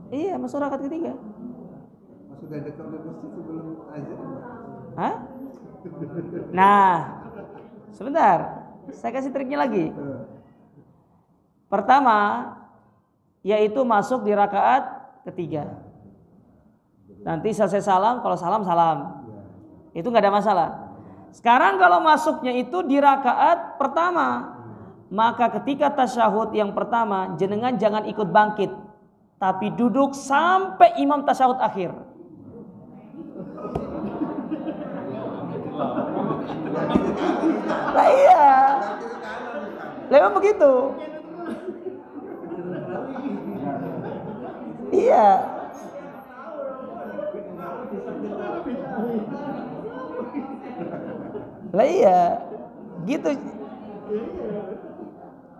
Iya, masuk rakaat ketiga. Masuk dari dekat masjid sebelum azan. Hah? Nah, sebentar. Saya kasih triknya lagi. Pertama, yaitu masuk di rakaat ketiga. Nanti selesai salam, kalau salam. Itu nggak ada masalah. Sekarang kalau masuknya itu di rakaat pertama, maka ketika tasyahud yang pertama, jenengan jangan ikut bangkit, tapi duduk sampai imam tasyahud akhir. Lah iya. Memang begitu. Iya. Lah iya. Gitu.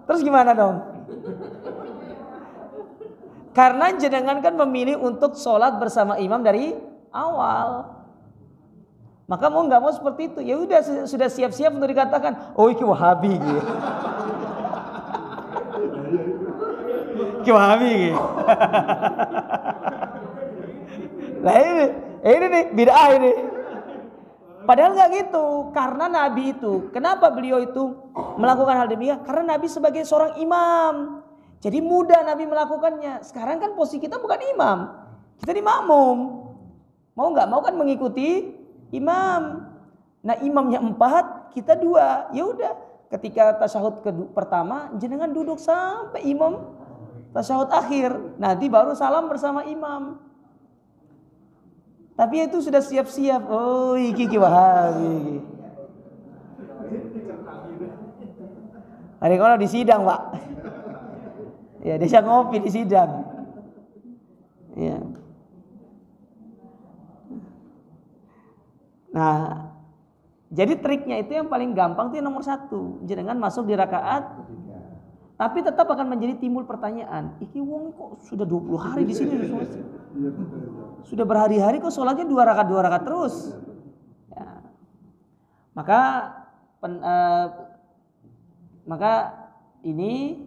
Terus gimana dong? Karena jenengan kan memilih untuk sholat bersama imam dari awal. Maka mau nggak mau seperti itu, ya udah sudah siap-siap untuk dikatakan, oh iki Wahabi gitu. Iki Wahabi gitu. Nah ini nih bid'ah ini. Padahal nggak gitu, karena Nabi itu, kenapa beliau itu melakukan hal demikian? Karena Nabi sebagai seorang imam, jadi mudah Nabi melakukannya. Sekarang kan posisi kita bukan imam, kita di makmum. Mau nggak mau kan mengikuti imam. Nah imamnya 4, kita 2. Ya udah, ketika tasyahud pertama, jenengan duduk sampai imam tasyahud akhir. Nanti baru salam bersama imam. Tapi itu sudah siap-siap. Oh, iki Wahabi. Hari kalau di sidang, Pak. Ya, dia ngopi di sidang. Ya. Nah, jadi triknya itu yang paling gampang itu yang nomor 1. Jenengan masuk di rakaat, tapi tetap akan menjadi timbul pertanyaan. Iki wong kok sudah 20 hari di sini sudah berhari-hari kok sholatnya 2 rakaat terus. Ya. Maka ini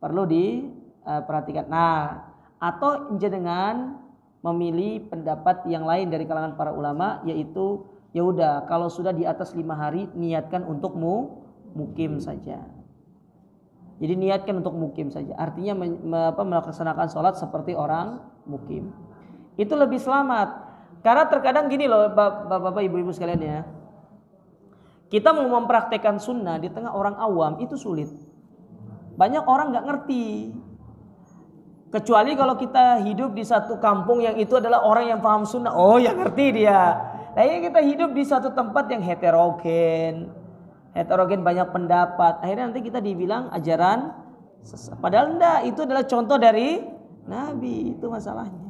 perlu diperhatikan. Nah, atau jenengan memilih pendapat yang lain dari kalangan para ulama, yaitu ya udah kalau sudah di atas 5 hari niatkan untuk mukim saja. Jadi niatkan untuk mukim saja. Artinya melaksanakan sholat seperti orang mukim. Itu lebih selamat. Karena terkadang gini loh bapak-bapak ibu-ibu sekalian ya. Kita mau mempraktekkan sunnah di tengah orang awam itu sulit. Banyak orang gak ngerti. Kecuali kalau kita hidup di satu kampung yang itu adalah orang yang paham sunnah. Oh yang ngerti dia. Nah ini kita hidup di satu tempat yang heterogen banyak pendapat. Akhirnya nanti kita dibilang ajaran sesat. Padahal enggak, itu adalah contoh dari Nabi. Itu masalahnya.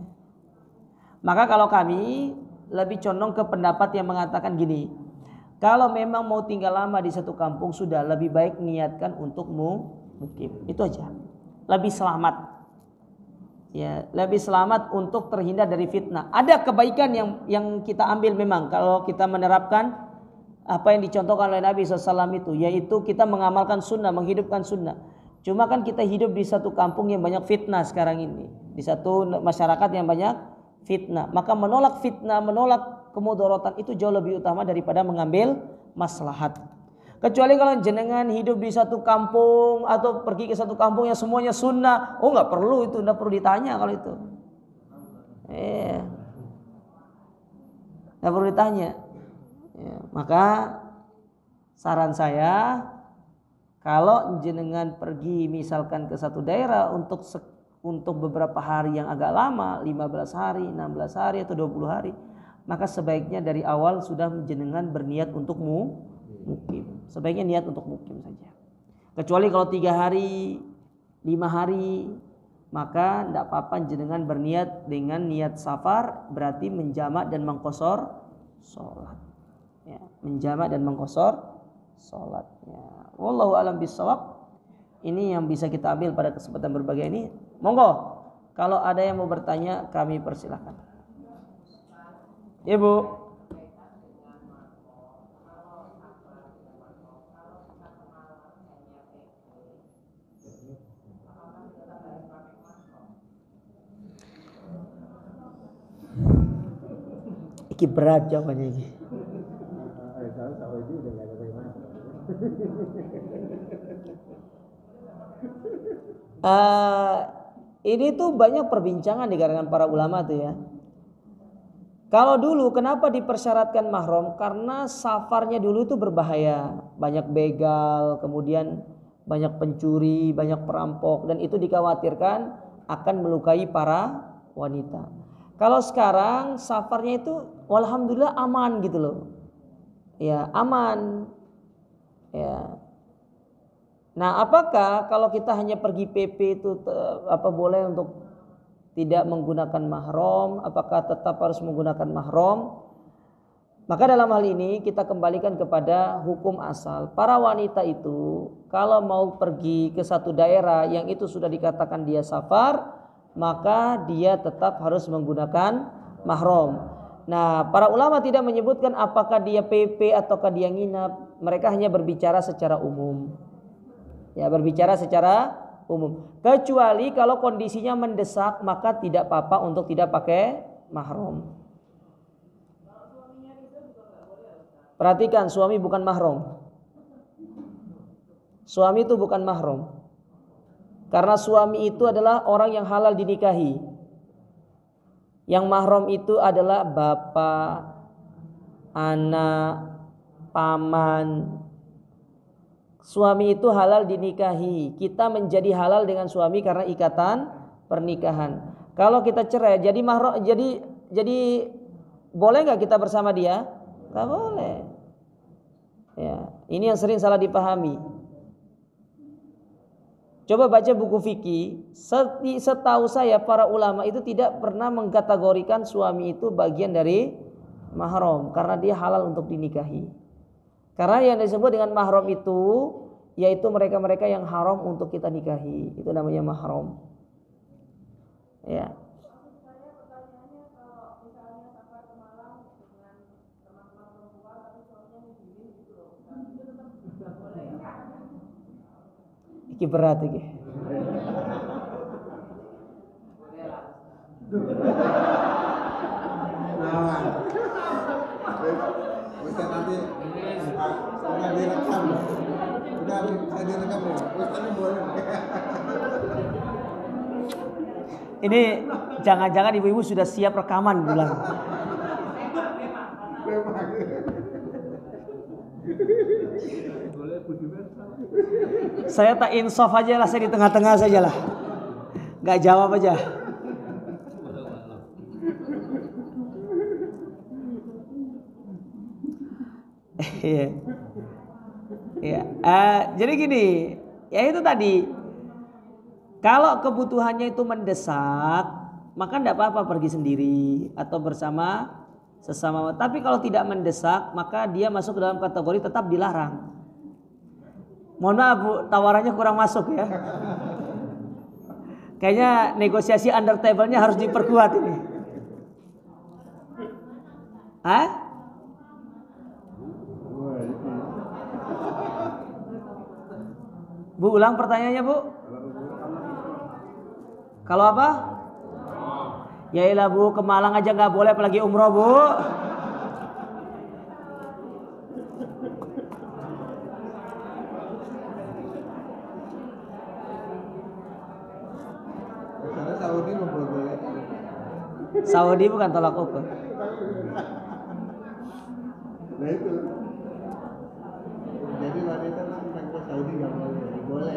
Maka kalau kami lebih condong ke pendapat yang mengatakan gini. Kalau memang mau tinggal lama di satu kampung, sudah lebih baik niatkan untuk mukim. Itu aja. Lebih selamat. Ya, lebih selamat untuk terhindar dari fitnah. Ada kebaikan yang kita ambil memang kalau kita menerapkan apa yang dicontohkan oleh Nabi SAW itu, yaitu kita mengamalkan sunnah, menghidupkan sunnah. Cuma kan kita hidup di satu kampung yang banyak fitnah sekarang ini, di satu masyarakat yang banyak fitnah. Maka menolak fitnah, menolak kemudorotan itu jauh lebih utama daripada mengambil maslahat. Kecuali kalau jenengan hidup di satu kampung atau pergi ke satu kampung yang semuanya sunnah, oh nggak perlu itu, nggak perlu ditanya kalau itu. Nggak perlu ditanya. Ya, maka saran saya, kalau jenengan pergi misalkan ke satu daerah untuk beberapa hari yang agak lama, 15 hari, 16 hari atau 20 hari, maka sebaiknya dari awal sudah jenengan berniat untuk mukim. Sebaiknya niat untuk mukim saja. Kecuali kalau 3 hari, 5 hari, maka tidak apa-apa jenengan berniat dengan niat safar, berarti menjamak dan mengqashar sholat. Ya, menjamak dan mengqashar sholatnya. Wallahu a'lam bishawab. Ini yang bisa kita ambil pada kesempatan berbagai ini. Monggo, kalau ada yang mau bertanya kami persilahkan. Ibu. Iki berat jawabannya ini. Ini tuh banyak perbincangan di kalangan para ulama tuh ya. Kalau dulu kenapa dipersyaratkan mahram? Karena safarnya dulu itu berbahaya, banyak begal, kemudian banyak pencuri, banyak perampok, dan itu dikhawatirkan akan melukai para wanita. Kalau sekarang safarnya itu alhamdulillah aman gitu loh. Ya, aman. Ya. Nah, apakah kalau kita hanya pergi PP itu boleh untuk tidak menggunakan mahram? Apakah tetap harus menggunakan mahram? Maka dalam hal ini kita kembalikan kepada hukum asal. Para wanita itu kalau mau pergi ke satu daerah yang itu sudah dikatakan dia safar, maka dia tetap harus menggunakan mahram. Nah, para ulama tidak menyebutkan apakah dia PP ataukah dia nginap. Mereka hanya berbicara secara umum. Ya, berbicara secara umum. Kecuali kalau kondisinya mendesak, maka tidak apa-apa untuk tidak pakai mahram. Perhatikan, suami bukan mahram. Suami itu bukan mahram. Karena suami itu adalah orang yang halal dinikahi. Yang mahram itu adalah bapak, anak, paman. Suami itu halal dinikahi. Kita menjadi halal dengan suami karena ikatan pernikahan. Kalau kita cerai, jadi mahram, jadi boleh nggak kita bersama dia? Nggak boleh. Ya, ini yang sering salah dipahami. Coba baca buku fikih. Setahu saya para ulama itu tidak pernah mengkategorikan suami itu bagian dari mahram karena dia halal untuk dinikahi. Karena yang disebut dengan mahram itu yaitu mereka-mereka yang haram untuk kita nikahi. Itu namanya mahram. Ya. Iki berat iki. Bisa nanti udah direkam, udah bisa direkam ya. Ustaznya boleh. Ini jangan-jangan ibu-ibu sudah siap rekaman bilang. Saya tak insaf aja lah, saya di tengah-tengah saja lah. Gak jawab aja. Ya. Jadi gini, ya itu tadi. Kalau kebutuhannya itu mendesak, maka tidak apa-apa pergi sendiri atau bersama sesama. Tapi kalau tidak mendesak, maka dia masuk ke dalam kategori tetap dilarang. Mohon maaf Bu, tawarannya kurang masuk ya. Kayaknya negosiasi under table-nya harus diperkuat ini. Bu, ulang pertanyaannya Bu. Kalau apa? Ya ilah Bu, ke Malang aja nggak boleh apalagi umroh Bu. Karena Saudi memperbolehkan. Saudi bukan tolak ukur. Nah itu. Jadi wanita kan ke Saudi nggak boleh,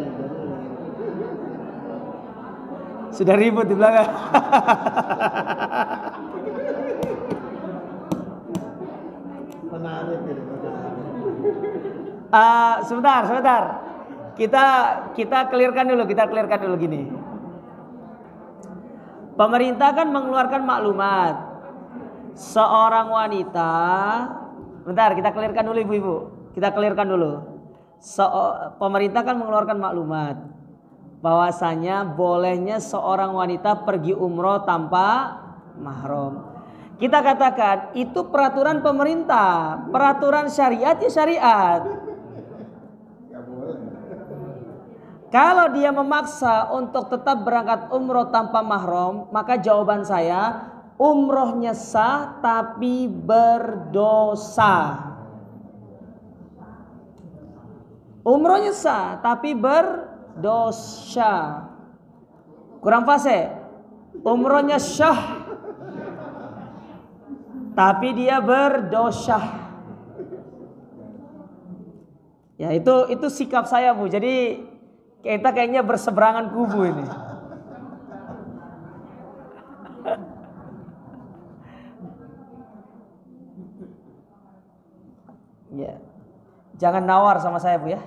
Sudah ribut di belakang. Menarik gitu, menarik. Sebentar. Kita clearkan dulu gini. Pemerintah kan mengeluarkan maklumat. Seorang wanita, bentar kita clearkan dulu ibu-ibu. Pemerintah kan mengeluarkan maklumat bahwasanya bolehnya seorang wanita pergi umroh tanpa mahram. Kita katakan itu peraturan pemerintah, peraturan syariat ya syariat. Nggak boleh. Kalau dia memaksa untuk tetap berangkat umroh tanpa mahram, maka jawaban saya umrohnya sah tapi berdosa. Umrohnya sah tapi berdosa. Kurang fase. Umrohnya syah tapi dia berdosa. Ya itu sikap saya Bu. Jadi kita kayaknya berseberangan kubu ini. Ya. Jangan nawar sama saya Bu ya.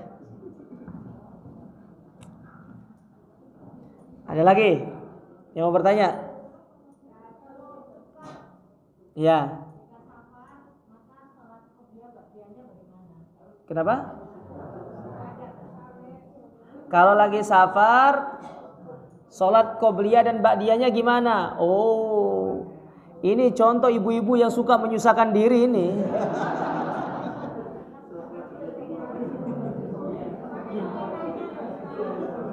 Ada lagi yang mau bertanya? Ya. Kenapa? Kalau lagi safar, sholat qobliyah dan ba'diyahnya gimana? Oh, ini contoh ibu-ibu yang suka menyusahkan diri ini.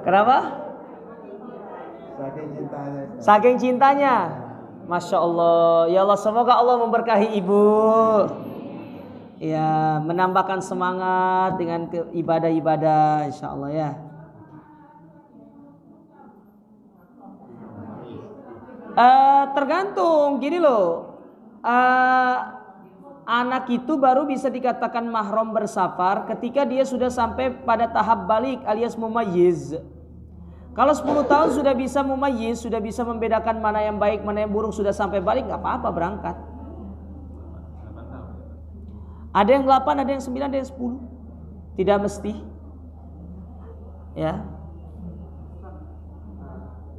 Kenapa? Saking cintanya. Masya Allah. Ya Allah, semoga Allah memberkahi ibu. Ya, menambahkan semangat dengan ibadah-ibadah, insya Allah ya. Tergantung, gini loh. Anak itu baru bisa dikatakan mahram bersafar ketika dia sudah sampai pada tahap balik alias mumayyiz. Kalau 10 tahun sudah bisa mumayyiz, sudah bisa membedakan mana yang baik, mana yang buruk, sudah sampai balik, nggak apa-apa berangkat. Ada yang 8, ada yang 9, ada yang 10. Tidak mesti. Ya.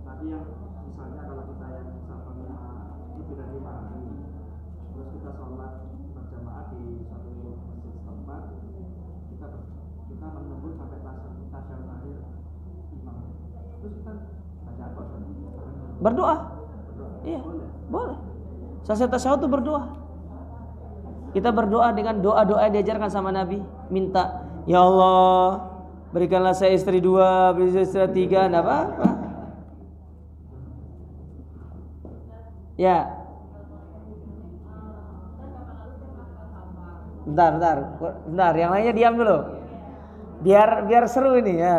Tadi yang misalnya kalau kita yang misalnya lebih dari pagi, terus kita sholat berjamaah di suatu masjid setempat, kita menunggu sampai tasyahud akhir imam. Terus kita baca apa? Berdoa. Iya, boleh. Selesai tasyahud itu berdoa. Kita berdoa dengan doa-doa yang diajarkan sama Nabi. Minta, ya Allah, berikanlah saya istri 2, berikanlah istri 3, enggak apa-apa. Ya. Bentar, yang lainnya diam dulu. Biar seru ini ya.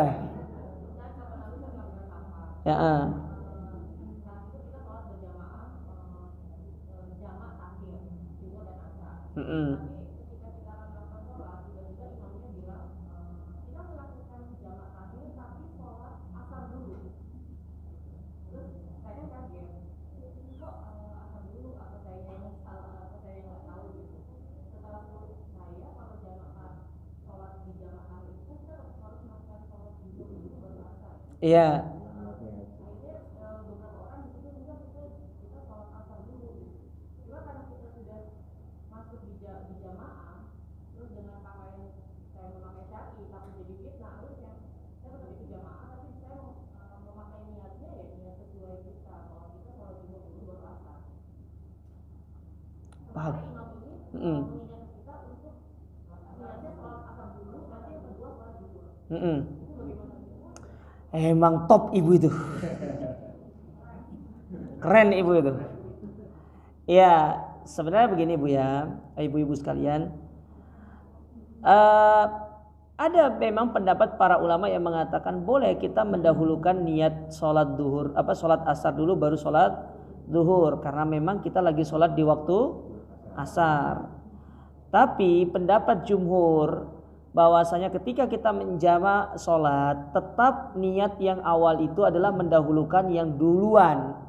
Ya. Iya. Emang top ibu itu. Keren ibu itu. Ya, sebenarnya begini bu ya, ibu-ibu sekalian. Ada memang pendapat para ulama yang mengatakan boleh kita mendahulukan niat sholat duhur, sholat asar dulu baru sholat duhur, karena memang kita lagi sholat di waktu asar. Tapi pendapat jumhur bahwasanya ketika kita menjamak sholat, tetap niat yang awal itu adalah mendahulukan yang duluan.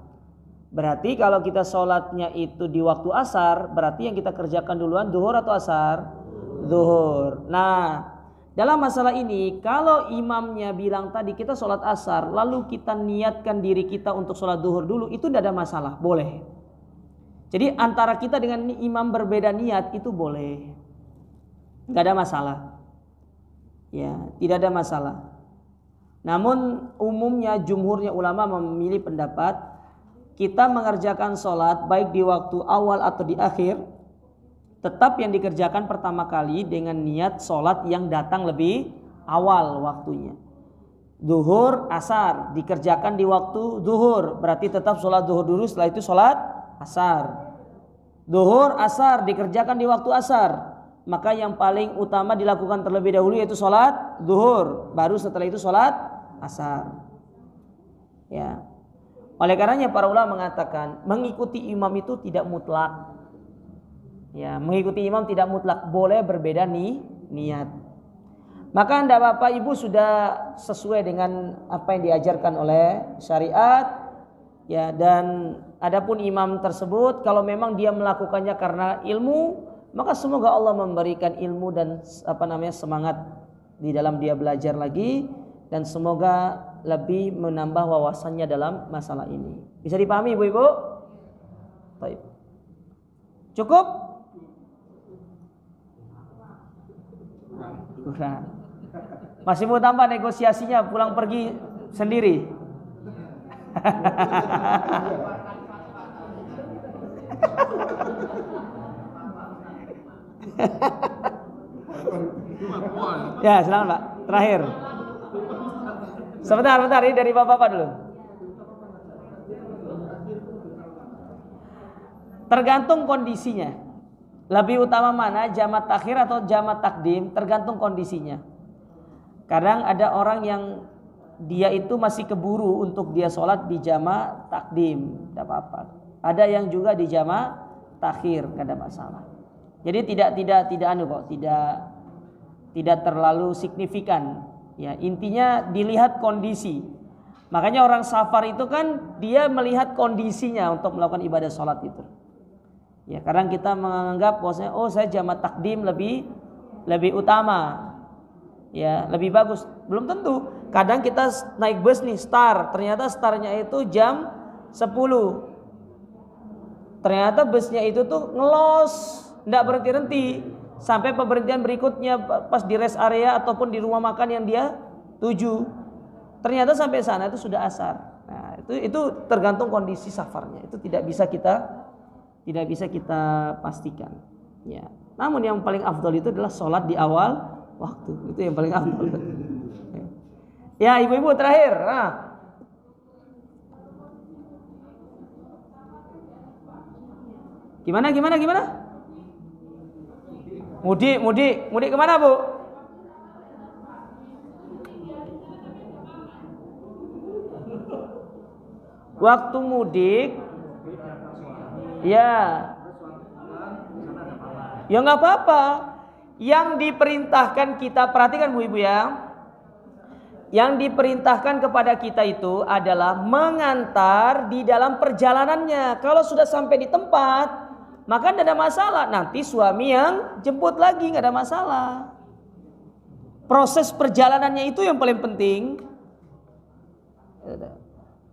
Berarti kalau kita sholatnya itu di waktu asar, berarti yang kita kerjakan duluan duhur atau asar? Duhur. Nah, dalam masalah ini, kalau imamnya bilang tadi kita sholat asar, lalu kita niatkan diri kita untuk sholat duhur dulu, itu tidak ada masalah, boleh. Jadi antara kita dengan imam berbeda niat itu boleh, nggak ada masalah. Ya, tidak ada masalah. Namun umumnya jumhurnya ulama memilih pendapat kita mengerjakan sholat baik di waktu awal atau di akhir, tetap yang dikerjakan pertama kali dengan niat sholat yang datang lebih awal waktunya. Duhur, asar dikerjakan di waktu duhur, berarti tetap sholat duhur dulu, setelah itu sholat asar. Duhur, asar dikerjakan di waktu asar, maka yang paling utama dilakukan terlebih dahulu yaitu sholat duhur, baru setelah itu sholat asar. Ya. Oleh karenanya para ulama mengatakan mengikuti imam itu tidak mutlak. Ya, mengikuti imam tidak mutlak, boleh berbeda niat. Maka anda bapak ibu sudah sesuai dengan apa yang diajarkan oleh syariat. Ya, dan adapun imam tersebut kalau memang dia melakukannya karena ilmu, maka semoga Allah memberikan ilmu dan semangat di dalam dia belajar lagi, dan semoga lebih menambah wawasannya dalam masalah ini. Bisa dipahami ibu-ibu? Baik. Cukup? Kurang. Masih mau tambah negosiasinya pulang pergi sendiri? Ya, silakan Pak. Terakhir. Sebentar, ini dari Bapak dulu. Tergantung kondisinya. Lebih utama mana, jamak takhir atau jamak takdim, tergantung kondisinya. Kadang ada orang yang dia itu masih keburu untuk dia sholat di jamak takdim, tidak apa-apa. Ada yang juga di jamak takhir, tidak ada masalah. Jadi tidak terlalu signifikan. Ya, intinya dilihat kondisi. Makanya orang safar itu kan dia melihat kondisinya untuk melakukan ibadah sholat itu. Ya, kadang kita menganggap bahwasanya saya jamak takdim lebih utama. Ya, lebih bagus. Belum tentu. Kadang kita naik bus nih ternyata startnya itu jam 10. Ternyata busnya itu tuh ngelos, enggak berhenti-henti sampai pemberhentian berikutnya pas di rest area ataupun di rumah makan yang dia tuju. Ternyata sampai sana itu sudah asar. Nah, itu tergantung kondisi safarnya. Itu tidak bisa kita pastikan. Ya. Namun yang paling afdal itu adalah sholat di awal waktu. Itu yang paling afdal. Ya, ibu-ibu terakhir. Nah. Gimana? Mudik kemana bu? Waktu mudik, ya nggak apa-apa. Yang diperintahkan kita, perhatikan bu ibu ya. Yang diperintahkan kepada kita itu adalah mengantar di dalam perjalanannya. Kalau sudah sampai di tempat, maka tidak ada masalah. Nanti suami yang jemput lagi, nggak ada masalah. Proses perjalanannya itu yang paling penting.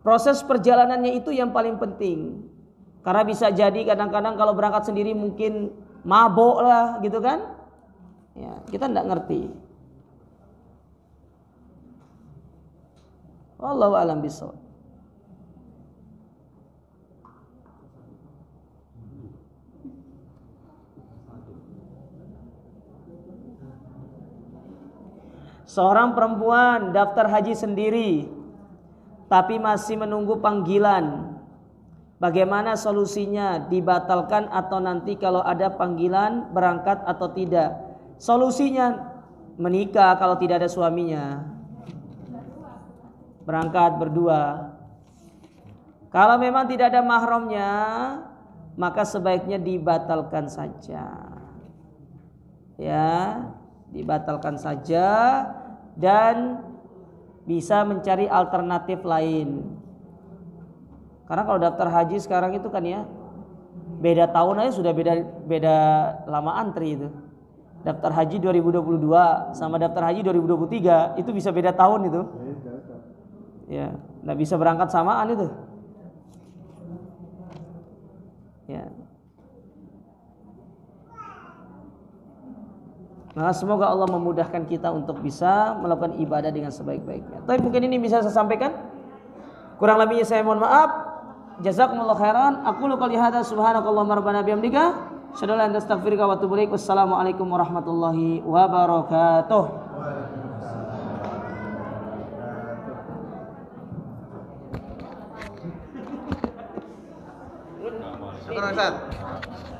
Proses perjalanannya itu yang paling penting. Karena bisa jadi kadang-kadang kalau berangkat sendiri mungkin mabok lah gitu kan. Ya, kita tidak ngerti. Wallahu a'lam bishawab. Seorang perempuan daftar haji sendiri tapi masih menunggu panggilan Bagaimana solusinya? Dibatalkan atau nanti kalau ada panggilan berangkat atau tidak? Solusinya menikah kalau tidak ada suaminya. Berangkat berdua. Kalau memang tidak ada mahramnya, maka sebaiknya dibatalkan saja. Ya, dibatalkan saja dan bisa mencari alternatif lain. Karena kalau daftar haji sekarang itu kan ya, beda tahun aja sudah beda lama antri itu. Daftar haji 2022 sama daftar haji 2023 itu bisa beda tahun itu. Ya, nggak bisa berangkat samaan itu. Ya. Nah, semoga Allah memudahkan kita untuk bisa melakukan ibadah dengan sebaik-baiknya. Tapi mungkin ini bisa saya sampaikan. Kurang lebihnya saya mohon maaf. Jazakumullah khairan. Aku qouli hadza subhanakallahumma rabbana bihamdika asyhadu an la ilaha illa anta astaghfiruka wa atubu ilaik. Wassalamualaikum warahmatullahi wabarakatuh. Syukur Ustaz.